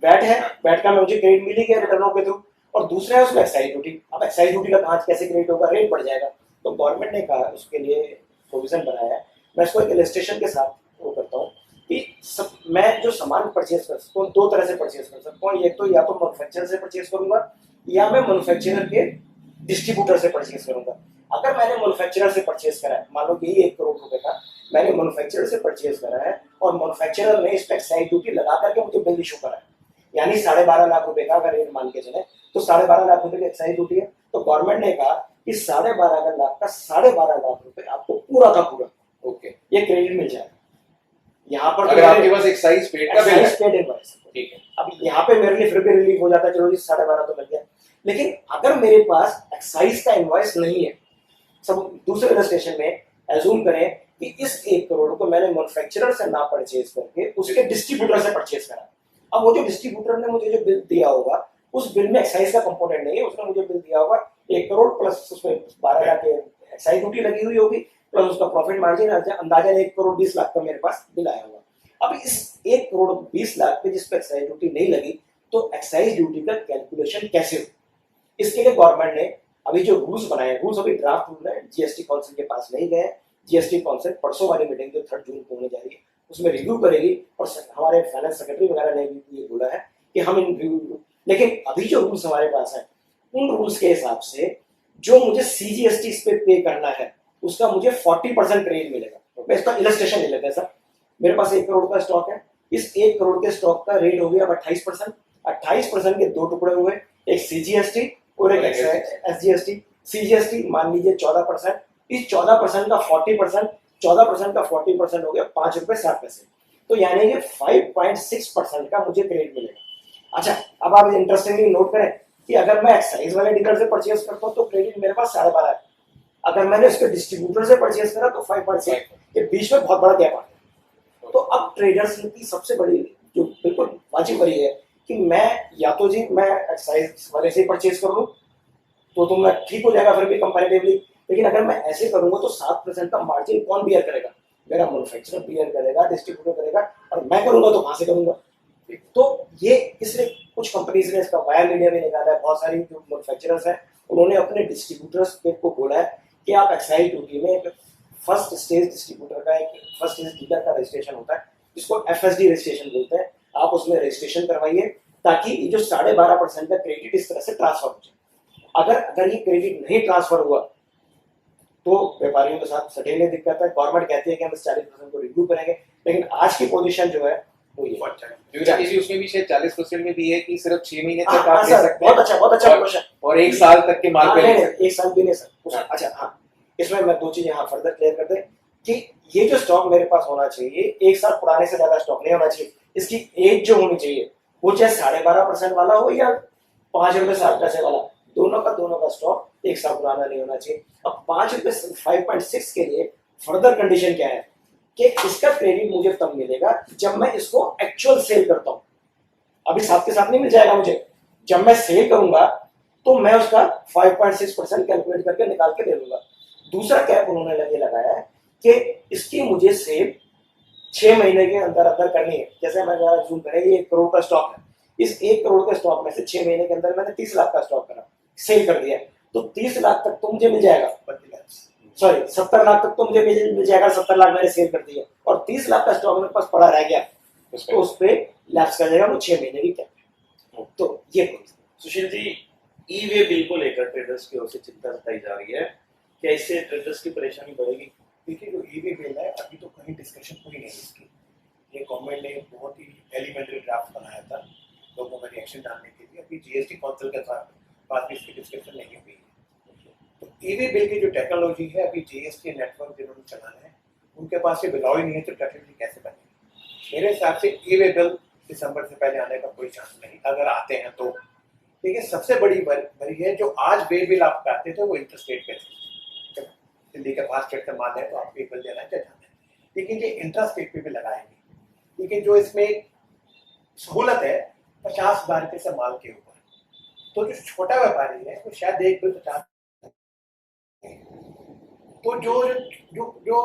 वैट है, वैट का मुझे क्रेडिट मिल ही गया रिटर्नों के थ्रू, और दूसरा है उसमें एक्साइज ड्यूटी। अब एक्साइज ड्यूटी का कहाँ कैसे क्रेडिट होगा, रेट बढ़ जाएगा। तो गवर्नमेंट ने कहा उसके लिए प्रोविजन बनाया है। मैं इसको एक इलस्ट्रेशन के साथ वो करता हूँ कि मैं जो सामान परचेज कर सकता हूँ 2 तरह से परचेज कर सकता हूँ। एक तो या तो मैन्युफैक्चरर से परचेज करूंगा या मैं मैन्युफैक्चरर के डिस्ट्रीब्यूटर से परचेज करूंगा। अगर मैंने मैन्युफैक्चरर से परचेज करा है, मान लो यही 1 करोड़ रुपए का मैंने मैन्युफैक्चरर से परचेज करा है और मैन्युफैक्चरर ने इस पे एक्साइज ड्यूटी लगा करके मुझे बिल इशू करा है, यानी 12.5 लाख रुपए का अगर रेट मान के चले तो 12.5 लाख रुपए की एक्साइज ड्यूटी है। तो गवर्नमेंट ने कहा कि 12.5 लाख का 12.5 लाख रुपए आपको पूरा का पूरा ओके ये क्रेडिट मिल जाएगा। यहाँ पर अगर आपके पास एक्साइज पेड का बिल है, ठीक है। अब यहाँ पे मेरे लिए फिर भी रिलीफ हो जाता है, चलो जी 12.5 तो मिल गया। लेकिन अगर मेरे पास एक्साइज का इनवॉइस नहीं है, सब दूसरे रजिस्ट्रेशन में एज्यूम करें कि इस 1 करोड़ को मैंने मैन्युफैक्चरर से ना परचेज करके उसके डिस्ट्रीब्यूटर से परचेज करा। अब वो जो डिस्ट्रीब्यूटर ने मुझे जो बिल दिया होगा उस बिल में एक्साइज का कंपोनेंट नहीं है, उसने मुझे बिल दिया होगा 1 करोड़ प्लस उसमें 12 लाख की एक्साइज ड्यूटी लगी हुई होगी, प्लस उसका प्रॉफिट मार्जिन अंदाजा 1 करोड़ 20 लाख का मेरे पास बिल आया होगा। अब इस 1 करोड़ 20 लाख पे जिस पे एक्साइज ड्यूटी नहीं लगी, तो एक्साइज ड्यूटी का कैलकुलेशन कैसे हो, इसके लिए गवर्नमेंट ने अभी जो रूल्स बनाए, रूल्स अभी ड्राफ्ट रूल है, जीएसटी काउंसिल के पास नहीं गए। जीएसटी काउंसिल परसों वाली मीटिंग जो 3 जून को होने जा रही है उसमें रिव्यू करेगी, और हमारे फाइनेंस सेक्रेटरी वगैरह ने भी ये बोला है कि हम इन रिव्यू, लेकिन अभी जो रूल्स हमारे पास है उन रूल्स के हिसाब से जो मुझे सीजीएसटी इस पे पे करना है उसका मुझे 40% क्रेडिट मिलेगा। मैं इसका इलस्ट्रेशन ले लेते हैं सर। मेरे पास 1 करोड़ का स्टॉक है, इस 1 करोड़ के स्टॉक का रेट हो गया अब 28%। 28% के 2 टुकड़े हुए, एक सीजीएसटी और एक एसजीएसटी। सीजीएसटी मान लीजिए 14%, इस 14% का 40%, 14% का 40% हो गया ₹5.60। तो यानी कि 5.6% का मुझे क्रेडिट मिलेगा। अच्छा, अब आप इंटरेस्टिंगली नोट करें कि अगर मैं एक्साइज वाले डीलर से परचेज करता हूँ तो क्रेडिट मेरे पास 12.5 है, अगर मैंने उसके डिस्ट्रीब्यूटर से परचेज करा तो 5.6, के बीच में बहुत बड़ा गैप आ गया। तो अब ट्रेडर्स की सबसे बड़ी जो बिल्कुल वाजिब वही है कि मैं या तो जी मैं एक्साइज वाले से परचेज कर लूँ तो मैं ठीक हो जाएगा फिर भी कंपैरेटिवली, लेकिन अगर मैं ऐसे करूंगा तो 7% का मार्जिन कौन बियर करेगा? मेरा मैन्युफैक्चरर बियर करेगा, डिस्ट्रीब्यूटर करेगा, और मैं करूंगा तो कहां से करूंगा? तो ये इसलिए कुछ कंपनीज ने इसका वाया मीडिया में निकाला है, बहुत सारी जो मैन्युफैक्चरर्स हैं उन्होंने अपने डिस्ट्रीब्यूटर्स को बोला है कि आप एक्साइज ड्यूटी में फर्स्ट स्टेज डिस्ट्रीब्यूटर का एक फर्स्ट स्टेज डीलर का रजिस्ट्रेशन होता है जिसको एफएसडी रजिस्ट्रेशन बोलते हैं, आप उसमें रजिस्ट्रेशन करवाइए ताकि ये जो 12.5% का क्रेडिट इस तरह से ट्रांसफर हो जाए। अगर ये क्रेडिट नहीं ट्रांसफर हुआ तो व्यापारियों के साथ सटेने दिक्कत है। गवर्नमेंट कहती है कि हम इस 40% को रिव्यू करेंगे, लेकिन आज की पोजीशन जो है वो ये क्योंकि उसमें भी शायद 40% में भी है कि सिर्फ 6 महीने तक हाँ, आप ले सर, सकते बहुत अच्छा हैं क्वेश्चन। और 1 साल तक के माल पे ले सकते हैं। 1 साल भी नहीं सर। अच्छा हाँ, इसमें मैं 2 चीजें फर्दर क्लियर कर दें कि ये जो स्टॉक मेरे पास होना चाहिए 1 साल पुराने से ज्यादा स्टॉक नहीं होना चाहिए। इसकी एज जो होनी चाहिए वो चाहे 12.5% वाला हो या ₹5.60 वाला, दोनों का स्टॉक 1 साल पुराना नहीं होना चाहिए। अब ₹5.6 के लिए फर्दर कंडीशन क्या है कि इसका क्रेडिट मुझे तब मिलेगा जब मैं इसको एक्चुअल सेल करता हूं। अभी साथ के साथ नहीं मिल जाएगा मुझे, जब मैं सेल करूंगा तो मैं उसका 5.6% कैलकुलेट करके निकाल के दे दूंगा। दूसरा कैप उन्होंने लगे लगाया है कि इसकी मुझे सेल 6 महीने के अंदर अंदर करनी है। जैसे मैं जूम करें, ये 1 करोड़ का स्टॉक है, इस 1 करोड़ के स्टॉक में से 6 महीने के अंदर मैंने 30 लाख का स्टॉक करा, सेल कर दिया, तो 30 लाख तक तो मुझे मिल जाएगा, सॉरी 70 लाख तक तो मुझे मिल जाएगा। 70 लाख मैंने सेल कर दिया और 30 लाख का स्टॉक मेरे पास पड़ा रह गया तो उस पर लैप्स कर जाएगा वो 6 महीने की कैप। तो ये सुशील जी, ई वे बिल को लेकर ट्रेडर्स की ओर से चिंता जताई जा रही है, क्या इससे ट्रेडर्स की परेशानी बढ़ेगी? देखिए, जो ईवी बिल है अभी तो कहीं डिस्कशन हुई नहीं इसकी। ये गवर्नमेंट ने बहुत ही एलिमेंट्री ड्राफ्ट बनाया था लोगों का रिएक्शन डालने के लिए। अभी जीएसटी काउंसिल के पास भी इसकी डिस्कशन नहीं हुई है। तो ईवी बिल की जो टेक्नोलॉजी है, अभी जीएसटी नेटवर्क जिन्होंने चलाना है उनके पास ये बिलाव ही नहीं है, तो टेक्नोलॉजी कैसे बनेगी? मेरे हिसाब से ईवी बिल दिसंबर से पहले आने का कोई चांस नहीं, अगर आते हैं तो। लेकिन सबसे बड़ी बड़ी है, जो आज वे बिल आप करते थे वो इंटरस्टेट पे थे। दिल्ली के पास स्टेट का माल है तो आप वे बिल देना चाहते हैं, लेकिन ये इंटरस्टेट पे भी लगाएंगे। लेकिन जो इसमें सहूलत है 50,000 रुपये से माल के ऊपर, तो जो छोटा व्यापारी है वो शायद 1 बिल 50, तो जो जो जो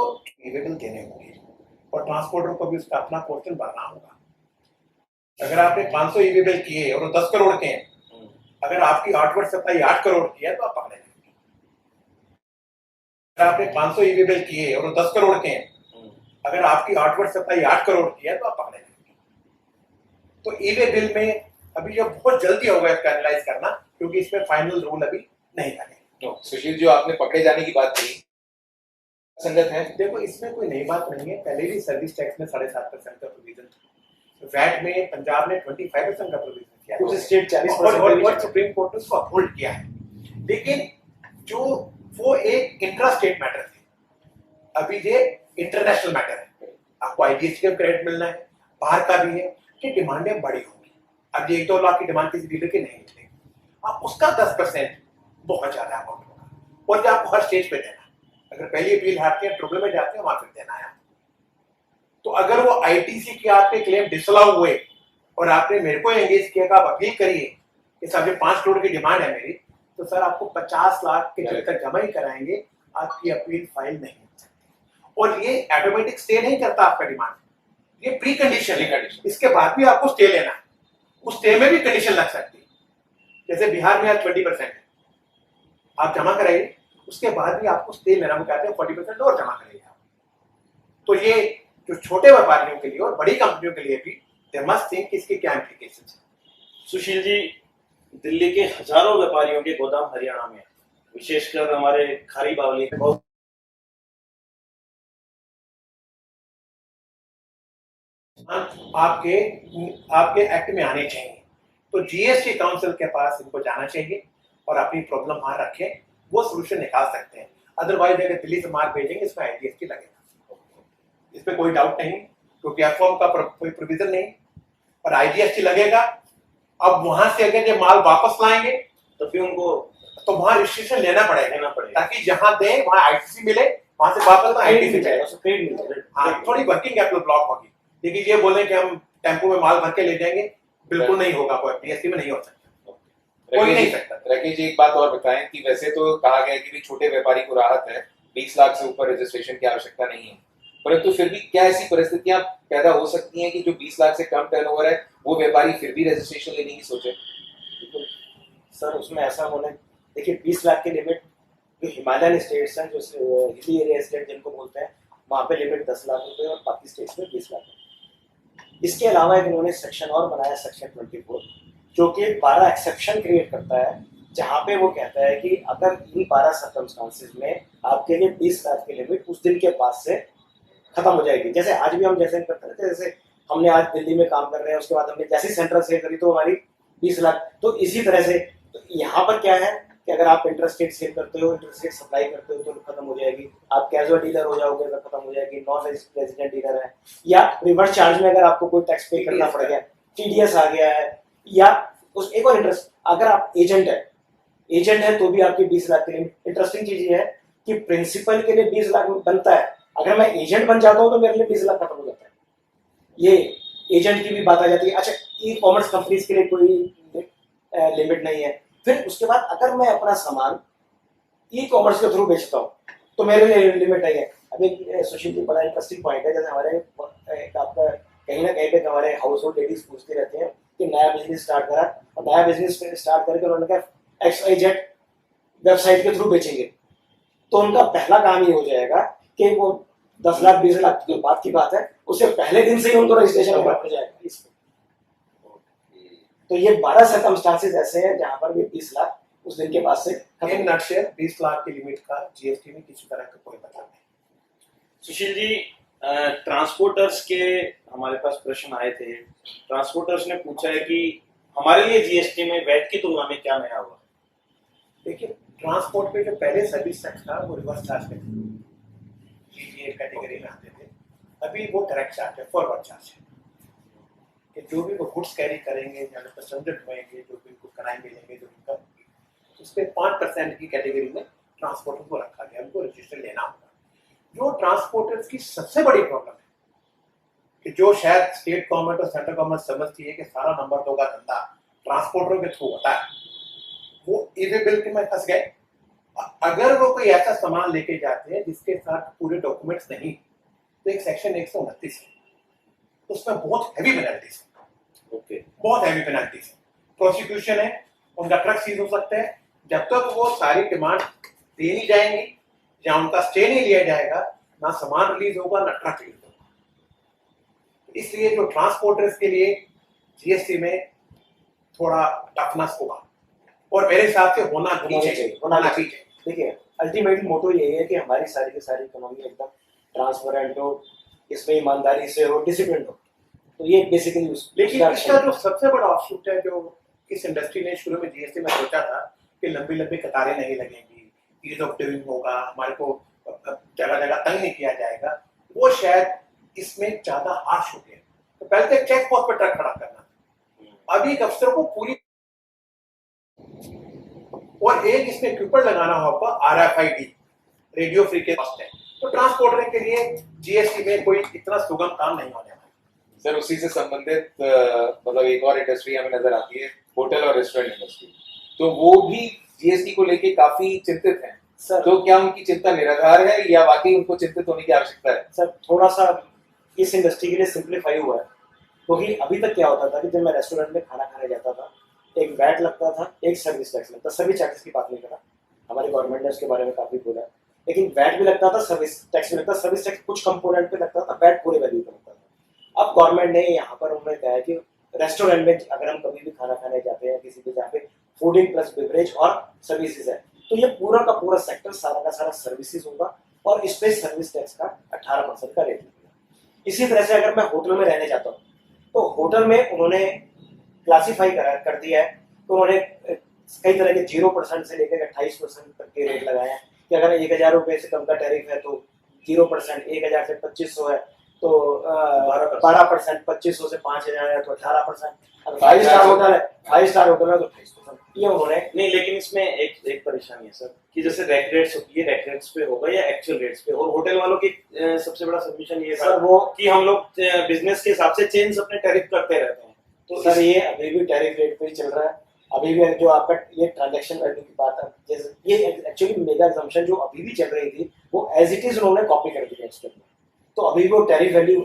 बिल देने होंगे और ट्रांसपोर्टर को भी उसका अपना पोर्शन भरना होगा। अगर आपने 500 ईवी बिल किए और वो 10 करोड़ के हैं, अगर आपकी 8 वर्ष सप्लाई 8 करोड़ की है तो आप पकड़े जाएंगे। अगर आपने 500 ईवी बिल किए और वो 10 करोड़ के हैं, अगर आपकी 8 वर्ष सप्लाई 8 करोड़ की है तो आप पकड़े जाएंगे। तो ईवी बिल में अभी जो बहुत जल्दी होगा इसका एनालाइज करना, क्योंकि इसमें फाइनल रूल अभी नहीं बने। तो सुशील, जो आपने पकड़े जाने की बात की, संगत है? देखो, इसमें कोई नई बात नहीं है, पहले भी सर्विस टैक्स में 7.5% का प्रोविजन था। वैट में पंजाब ने 25% का प्रोविजन किया, कुछ स्टेट 40% और सुप्रीम कोर्ट ने उसको अपहोल्ड किया है। लेकिन जो वो एक इंट्रा स्टेट मैटर थे, अभी ये इंटरनेशनल मैटर है। आपको आईजीएसटी का क्रेडिट मिलना है, बाहर का भी है, कि डिमांडें बड़ी होंगी। अब ये 1-2 लाख की डिमांड किसी डीलर की नहीं निकलेगी, आप उसका 10% बहुत ज्यादा अमाउंट होगा, और ये आपको हर स्टेज पे देना। अगर पहली अपील हारते हैं, ट्रिब्यूनल में जाते हैं, वहां फिर देना है। तो अगर वो आईटीसी के आपके क्लेम डिसअलाउ हुए और आपने मेरे को एंगेज किया कि आप अपील करिए कि साहब ये 5 करोड़ की डिमांड है मेरी, तो सर आपको 50 लाख के जब तक जमा ही कराएंगे, आपकी अपील फाइल नहीं हो सकती। और ये ऑटोमेटिक स्टे नहीं करता आपका डिमांड, ये प्री कंडीशन है। इसके बाद भी आपको स्टे लेना है, उस स्टे में भी कंडीशन लग सकती है। जैसे बिहार में आज 20% है, आप जमा कराइए, उसके बाद भी आपको स्टे लेना, वो कहते हैं 40% और जमा करेंगे आप। तो ये जो छोटे व्यापारियों के लिए और बड़ी कंपनियों के लिए भी दे मस्ट थिंक इसके क्या इम्प्लीकेशंस है। सुशील जी, दिल्ली के हजारों व्यापारियों के गोदाम हरियाणा में, विशेषकर हमारे खारी बावली में बहुत आपके आपके एक्ट में आने चाहिए। तो जीएसटी काउंसिल के पास इनको जाना चाहिए और अपनी प्रॉब्लम वहां रखें, वो सोल्यूशन निकाल सकते हैं। अदरवाइज अगर दिल्ली से माल भेजेंगे इसमें आईजीएसटी लगेगा, इसमें कोई डाउट नहीं, क्योंकि एफओएम का कोई प्रोविजन नहीं और आईजीएसटी लगेगा। अब वहां से अगर ये माल वापस लाएंगे तो फिर उनको तो वहां रजिस्ट्रेशन लेना पड़ेगा पड़ेगा, ताकि जहां दें वहां आईटीसी मिले, वहां से वापस तो आईटीसी मिले। क्रेडिट मिल जाएगा। हाँ, थोड़ी वर्किंग कैपिटल ब्लॉक होगी, लेकिन ये बोले कि हम टेम्पो में माल भर के ले जाएंगे, बिल्कुल नहीं होगा, कोई पीएससी में नहीं हो सकता, कोई नहीं सकता। राकेश जी, एक बात और बताएं कि वैसे तो कहा गया है कि भी छोटे व्यापारी को राहत है, 20 लाख से ऊपर रजिस्ट्रेशन की आवश्यकता नहीं है, परंतु फिर भी क्या ऐसी परिस्थितियां पैदा हो सकती हैं कि जो 20 लाख से कम टर्नओवर है वो व्यापारी फिर भी रजिस्ट्रेशन लेने की सोचे? सर उसमें ऐसा होना, देखिए 20 लाख की लिमिट जो हिमालयन स्टेट्स हैं, जो हिली एरिया स्टेट जिनको बोलते हैं, वहाँ पे लिमिट 10 लाख रुपए और बाकी स्टेट्स में 20 लाख है। इसके अलावा एक उन्होंने सेक्शन और बनाया, सेक्शन 24, जो कि 12 एक्सेप्शन क्रिएट करता है, जहाँ पे वो कहता है कि अगर इन 12 सर्कमस्टांसेस में आपके लिए 20 लाख की लिमिट उस दिन के बाद से खत्म हो जाएगी। जैसे आज भी हम जैसे करते रहते हैं, जैसे हमने आज दिल्ली में काम कर रहे हैं, उसके बाद हमने जैसी सेंट्रल सेल करी तो हमारी 20 लाख, तो इसी तरह से तो यहाँ पर क्या है कि अगर आप इंटरस्टेट सेल करते हो, इंटरस्टेट सप्लाई करते हो तो खत्म हो जाएगी, आप कैजुअल डीलर हो जाओगे तो खत्म हो जाएगी, नॉन रेजिडेंट डीलर है, या रिवर्स चार्ज में अगर आपको कोई टैक्स पे करना पड़ गया, टीडीएस आ गया है, या उस एक और इंटरेस्ट, अगर आप एजेंट है तो भी आपकी 20 लाख के लिए। इंटरेस्टिंग चीज ये है कि प्रिंसिपल के लिए 20 लाख बनता है, अगर मैं एजेंट बन जाता हूँ तो मेरे लिए 20 लाख खत्म हो जाता है। ये एजेंट की भी बात आ जाती है। अच्छा, ई कॉमर्स कंपनीज के लिए कोई लिमिट नहीं है। फिर उसके बाद अगर मैं अपना सामान ई कॉमर्स के थ्रू बेचता हूँ तो मेरे लिए लिमिट नहीं है। अभी सुशील जी, बड़ा इंटरेस्टिंग पॉइंट है, जैसे हमारे आपका कहीं ना कहीं पे हमारे हाउस होल्ड लेडीज पूछती रहती हैं कि नया बिजनेस स्टार्ट करा, और नया बिजनेस स्टार्ट करके उन्होंने कहा XYZ वेबसाइट के थ्रू बेचेंगे, तो उनका पहला काम ये हो जाएगा कि वो 10 लाख 20 लाख की बात है, उससे पहले दिन से ही उनको रजिस्ट्रेशन हो जाएगा इसमें। तो ये 12 सर्कमस्टांसेस ऐसे हैं जहां पर भी 20 लाख उस दिन के बाद से इन नटशेल 20 लाख की लिमिट का जीएसटी में किसी तरह का कोई मतलब नहीं। सुशील जी, ट्रांसपोर्टर्स के हमारे पास प्रश्न आए थे। ट्रांसपोर्टर्स ने पूछा है कि हमारे लिए जीएसटी में वैट की तुलना में क्या नया हुआ? देखिए, ट्रांसपोर्ट पे जो पहले सर्विस टैक्स था वो रिवर्स चार्ज पे जीजीए कैटेगरी में आते थे, अभी वो डायरेक्ट चार्ज है, फॉरवर्ड चार्ज है, कि जो भी वो गुड्स कैरी करेंगे या पैसेंजर ढोएंगे, जो भी उनको कराएं मिलेंगे, जो इनकम होगी, उस पर 5% की कैटेगरी में ट्रांसपोर्टर को रखा गया, उनको रजिस्टर लेना होगा। जो ट्रांसपोर्टर्स की सबसे बड़ी प्रॉब्लम है कि जो शायद स्टेट गवर्नमेंट और सेंट्रल गवर्नमेंट समझती है कि सारा नंबर 2 का धंधा ट्रांसपोर्टरों के थ्रू होता है, वो इवेबिलिटी में फंस गए। अगर वो कोई ऐसा सामान लेके जाते हैं जिसके साथ पूरे डॉक्यूमेंट्स नहीं, तो एक सेक्शन 129 है, उसमें बहुत हैवी पेनल्टीज है। ओके, बहुत हैवी पेनल्टीज है, प्रोसिक्यूशन है, उनका ट्रक सीज हो सकते हैं। जब तक वो सारी डिमांड दे नहीं जाएंगी या उनका स्टे नहीं लिया जाएगा, ना सामान रिलीज होगा ना ट्रक रिलीज होगा। इसलिए जो ट्रांसपोर्टर्स के लिए जीएसटी में थोड़ा टफनेस होगा, और मेरे हिसाब से होना भी चाहिए। देखिए, अल्टीमेटली मोटो यही है कि हमारी सारी की सारी इकोनॉमी एकदम ट्रांसपेरेंट हो, इसमें ईमानदारी से हो, डिसिप्लिन हो, तो ये बेसिकली। लेकिन इसका जो सबसे बड़ा ऑफशूट है, जो इस इंडस्ट्री ने शुरू में जीएसटी में सोचा था कि लंबी लंबी कतारें नहीं लगेंगी, ईज ऑफ डूइंग होगा, हमारे को जगह जगह तंग नहीं किया जाएगा, वो शायद इसमें ज्यादा हार्श हो गया। तो पहले तो चेक पोस्ट पर ट्रक खड़ा करना, अभी एक अफसर को पूरी, और एक इसमें इक्विपमेंट लगाना होगा RFID, रेडियो फ्रीक्वेंसी है। तो ट्रांसपोर्टर के लिए जीएसटी में कोई इतना सुगम काम नहीं होने वाला। सर, उसी से संबंधित मतलब एक और इंडस्ट्री हमें नजर आती है, होटल और रेस्टोरेंट इंडस्ट्री, तो वो भी जीएसटी को लेके काफी चिंतित हैं। सर, तो क्या उनकी चिंता निराधार है या वाकई उनको चिंतित होने की आवश्यकता है? सर थोड़ा सा इस इंडस्ट्री के लिए सिंप्लीफाई हुआ है, क्योंकि अभी तक क्या होता था कि जब मैं रेस्टोरेंट में खाना खाने जाता था, एक वैट लगता था, एक सर्विस टैक्स लगता था। सर्विस टैक्स की बात नहीं करा, हमारी गवर्नमेंट ने उसके बारे में काफी बोला, लेकिन वैट भी लगता था, सर्विस टैक्स भी लगता था। सर्विस टैक्स कुछ कंपोनेंट पे लगता था, वैट पूरे वैल्यू पे लगता था। अब गवर्नमेंट ने यहाँ पर उन्होंने कहा है कि रेस्टोरेंट में अगर हम कभी भी खाना खाने जाते हैं किसी भी, जहाँ पे फूडिंग प्लस बेवरेज और सर्विसेज है, तो ये पूरा का पूरा सेक्टर सारा का सारा सर्विसेज होगा, और इस पे सर्विस टैक्स का 18% का रेट लगेगा। इसी तरह से अगर मैं होटल में रहने जाता हूँ तो होटल में उन्होंने क्लासीफाई कर दिया है। तो उन्होंने कई तरह के 0% से लेकर 28% तक के रेट लगाए हैं कि अगर 1,000 रुपये से कम का टैरिफ है तो 0%, 1,000 से 2,500 है तो 12%, 2,500 से 5,000 है तो 18%, अगर 5 स्टार होटल है 5 स्टार होटल है तो 28%। ये उन्होंने नहीं, लेकिन इसमें एक परेशानी है सर कि जैसे रैक रेट्स होती है, रैक रेट्स पे होगा या एक्चुअल रेट्स पे, और होटल वालों की सबसे बड़ा सबमिशन ये सर वो कि हम लोग बिजनेस के हिसाब से चेंज अपने टैरिफ करते रहते हैं। तो सर ये अभी भी टैरिफ रेट पे ही चल रहा है। अभी भी जो आपका ये ट्रांजैक्शन वैल्यू की बात है, जैसे ये एक्चुअली मेगा एग्जम्पशन जो अभी भी चल रही थी वो एज इट इज उन्होंने कॉपी कर दिया इसके अंदर। तो अभी भी वो टैरिफ वैल्यू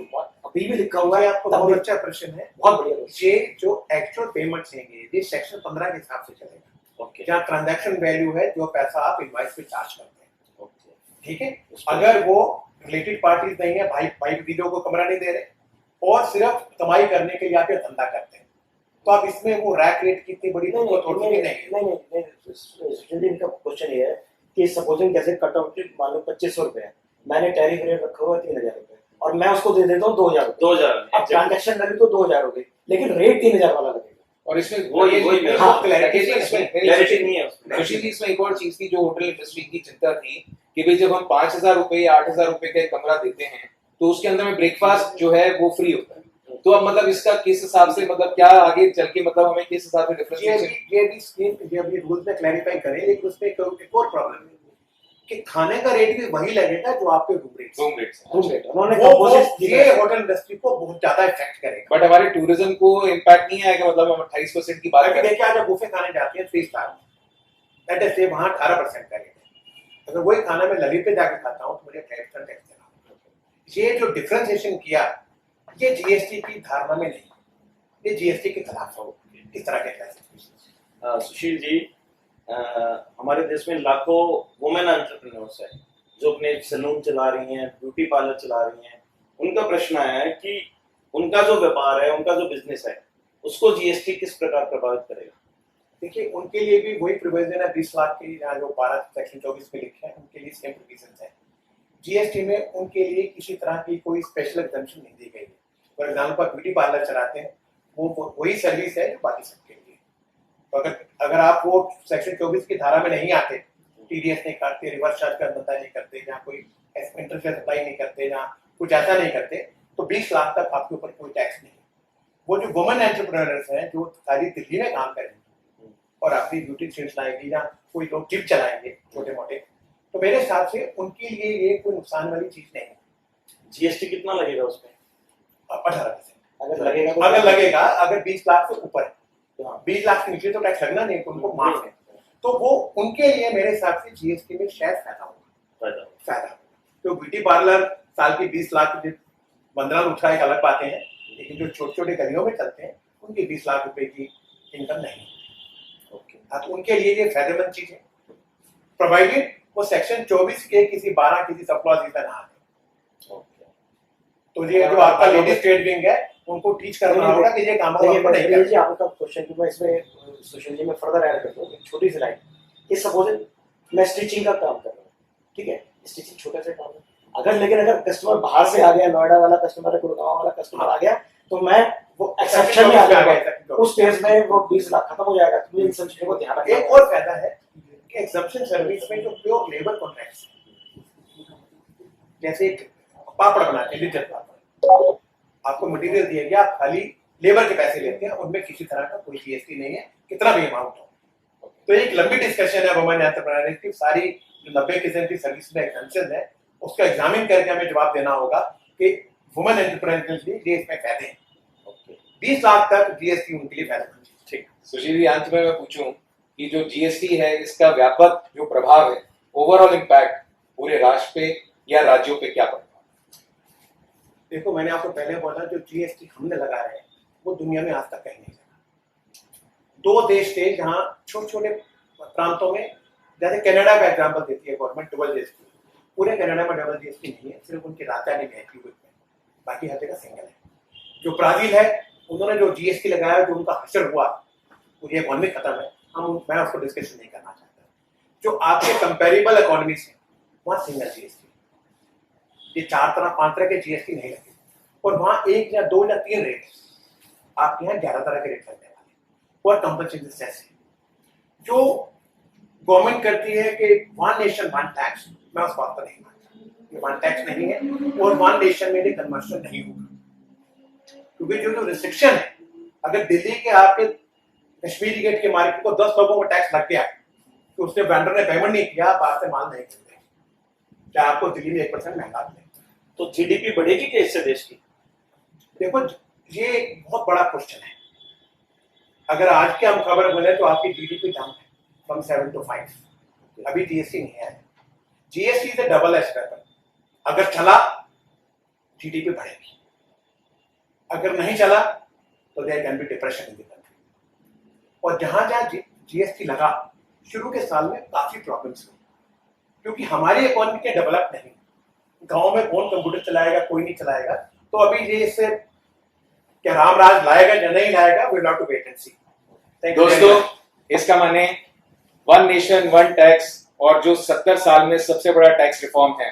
अभी भी लिखा हुआ है। आपको बहुत अच्छा प्रश्न है। बहुत बढ़िया ये जो एक्चुअल पेमेंट्स हैं ये सेक्शन 15 के हिसाब से चलेगा। ओके, जहाँ ट्रांजैक्शन वैल्यू है जो पैसा आप इनवॉइस पे चार्ज करते हैं। ओके, ठीक है, अगर वो रिलेटेड पार्टीज नहीं है, भाई वीडियो को कमरा नहीं दे रहे और सिर्फ कमाई करने के लिए आप ये धंधा करते हैं, तो आप इसमें वो रैक रेट कितनी बड़ी नहीं इनका क्वेश्चन ये है कि सपोजिंग कैसे कट ऑफ मान लो 2,500 रुपए है, मैंने टैरिफ रेट रखा हुआ 3,000 रुपए और मैं उसको दे देता हूँ 2,000 रुपए। 2,000 अब ट्रांजैक्शन वैल्यू तो 2,000 हो गई लेकिन रेट 3,000 वाला लगेगा। और इसमें वही क्लैरिटी नहीं है उसमें। सुशील जी, इसमें एक और चीज थी जो होटल इंडस्ट्री की चिंता थी कि भाई जब हम 5,000 रुपए या 8,000 रुपए का कमरा देते हैं तो उसके अंदर में ब्रेकफास्ट जो है वो फ्री होता है। तो अब मतलब इसका किस हिसाब से, मतलब क्या आगे चल के मतलब हमें किस हिसाब से डिफरेंशिएशन, ये भी स्कीम ये अभी रूल्स में क्लैरिफाई करें, लेकिन उसमें एक और प्रॉब्लम है कि खाने का रेट भी वही लगेगा जो आपके रूम रेट उन्होंने ये होटल इंडस्ट्री को बहुत ज्यादा इफेक्ट करेगा। बट हमारे टूरिज्म को इम्पैक्ट नहीं आएगा। मतलब हम 28% की बात करें, देखिए आज आप बुफे खाने जाते हैं 3 स्टार, दैट इज से वहां 18% का रेट है। अगर वही खाना मैं ललित पे जाके खाता हूँ तो मुझे 28% टैक्स देना। ये जो डिफरेंशिएशन किया ये जीएसटी की धारणा में नहीं, ये जीएसटी के खिलाफ हो इस तरह के क्लासिफिकेशन। सुशील जी, हमारे देश में लाखों वुमेन एंटरप्रेन्योर्स है जो अपने सैलून चला रही हैं, ब्यूटी पार्लर चला रही हैं। उनका प्रश्न आया है कि उनका जो व्यापार है, उनका जो बिजनेस है, उसको जीएसटी किस प्रकार प्रभावित करेगा। देखिए उनके लिए भी वही प्रोविजन है 20 लाख के, यहाँ जो 12 सेक्शन 24 में लिखे हैं उनके लिए सेम प्रोविजन है। जीएसटी में उनके लिए किसी तरह की कोई स्पेशल एग्जम्पशन नहीं दी गई है। फॉर एग्जाम्पल ब्यूटी पार्लर चलाते हैं वो वही सर्विस है जो बाकी सबके लिए। तो अगर आप वो सेक्शन 24 की धारा में नहीं आते, टीडीएस नहीं काटते, रिवर्स चार्ज का धंधा नहीं करते, जहाँ कोई इंटरफेयर अप्लाई नहीं करते, जहाँ कुछ ऐसा नहीं करते, तो 20 लाख तक आपके ऊपर कोई टैक्स नहीं। वो जो वुमेन एंटरप्रेन्योर्स हैं जो सारी दिल्ली में काम करेंगे और अपनी ब्यूटी सेल्स लाएंगे या कोई लोग जिम चलाएंगे छोटे मोटे, तो मेरे हिसाब से उनके लिए ये कोई नुकसान वाली चीज नहीं है। जीएसटी कितना लगेगा उसमें? 18% अगर लगेगा, अगर 20 लाख से ऊपर है, 20 लाख से नीचे तो टैक्स लगना नहीं, तो उनको माफ है। तो वो उनके लिए मेरे हिसाब से जीएसटी में शायद फायदा होगा। तो ब्यूटी पार्लर साल की 20 लाख बंदरा उठा एक अलग बातें हैं, लेकिन जो छोटे छोटे गलियों में चलते हैं उनकी 20 लाख रुपए की इनकम नहीं है। तो उनके लिए ये फायदेमंद चीज है, प्रोवाइडेड वो सेक्शन 24 के किसी 12 किसी सब क्लॉज ना आए। तो ये जो आपका लेडीज ट्रेड विंग है उनको टीच करना होगा कि ये काम आपको नहीं करना। जी आपका क्वेश्चन की मैं इसमें सुशील जी में फर्दर ऐड कर दूं एक छोटी सी लाइन कि सपोज मैं स्टिचिंग का काम कर रहा हूँ, ठीक है, स्टिचिंग छोटा सा काम है, अगर कस्टमर बाहर से आ गया, नोएडा वाला कस्टमर है, गुड़गांव वाला कस्टमर आ गया, तो मैं वो एक्सेप्शन में आ जाएगा, उस केस में वो 20 लाख खत्म हो जाएगा। तो इन सब चीजों को ध्यान रखना। एक और फायदा है कि एक्सेप्शन सर्विस में जो प्योर लेबर कॉन्ट्रैक्ट्स, जैसे पापड़ बनाते हैं, लिट्टल पापड़, आपको मटेरियल दिया गया, आप खाली लेबर के पैसे लेते हैं, उनमें किसी तरह का कोई जीएसटी नहीं है, कितना भी अमाउंट हो। तो एक लंबी डिस्कशन है वुमेन एंटरप्रेन्योर की, सारी 90% की सर्विस में एग्जम्पशन है, उसका एग्जामिन करके हमें जवाब देना होगा कि वुमेन एंटरप्रेन्योर के लिए इसमें फायदे हैं। 20 लाख तक जीएसटी उनके लिए फायदेमंद है। ठीक, सुशील जी, अंत में मैं पूछूं कि जो जीएसटी है इसका व्यापक जो प्रभाव है, ओवरऑल इम्पैक्ट पूरे राष्ट्र पे या राज्यों पे क्या पड़ता है? देखो मैंने आपको पहले बोला जो जीएसटी हमने लगा रहे हैं वो दुनिया में आज तक कहीं नहीं लगा। 2 देश थे जहाँ छोटे छोटे प्रांतों में, जैसे कनाडा का एग्जांपल देती है गवर्नमेंट डबल जीएसटी, पूरे कनाडा में डबल जीएसटी नहीं है, सिर्फ उनकी राजधानी में है क्यूबेक में, बाकी हर जगह सिंगल है। जो ब्राजील है उन्होंने जो जीएसटी लगाया, जो उनका हशर हुआ, वो ये इकोनॉमी खत्म है, मैं उसको डिस्कशन नहीं करना चाहता। जो आपके कंपेरेबल इकोनॉमीज है वहाँ सिंगल जीएसटी, ये 4 तरह 5 तरह के जीएसटी नहीं लगे, और वहाँ 1 या 2 या 3 रेट, आपके यहाँ 11 तरह के रेट लगने वाले और कंपल्सरी सेस है। जो गवर्नमेंट करती है कि वन नेशन वन टैक्स, मैं उस बात पर नहीं मानता। ये वन टैक्स नहीं है और वन नेशन में कन्वर्शन नहीं होगा, क्योंकि जो रिस्ट्रिक्शन है, अगर दिल्ली के आपके कश्मीरी गेट के मार्केट को 10 लोगों को टैक्स लग गया तो उसने वेंडर ने पेमेंट नहीं किया, आप आपसे माल नहीं खरीदे, चाहे आपको दिल्ली में 1% महंगा मिले। तो जीडीपी बढ़ेगी क्या इससे देश की? देखो, ये एक बहुत बड़ा क्वेश्चन है। अगर आज के हम खबर बोले तो आपकी जीडीपी डाउन है फ्रॉम 7 to 5, अभी जीएसटी नहीं है। GST is double edge weapon, अगर चला जीडीपी बढ़ेगी, अगर नहीं चला तो there can be depression in the country. और जहां जहां जीएसटी लगा शुरू के साल में काफी प्रॉब्लम्स हुई, क्योंकि हमारी इकोनॉमी के डेवलप नहीं, गांव में कौन कंप्यूटर चलाएगा, कोई नहीं चलाएगा। तो अभी ये इससे क्या रामराज लाएगा या नहीं लाएगा, we will have to wait and see. दोस्तों, इसका माने वन नेशन वन टैक्स और जो 70 साल में सबसे बड़ा टैक्स रिफॉर्म है,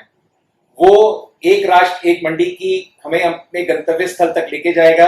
वो एक राष्ट्र एक मंडी की हमें अपने गंतव्य स्थल तक लेके जाएगा।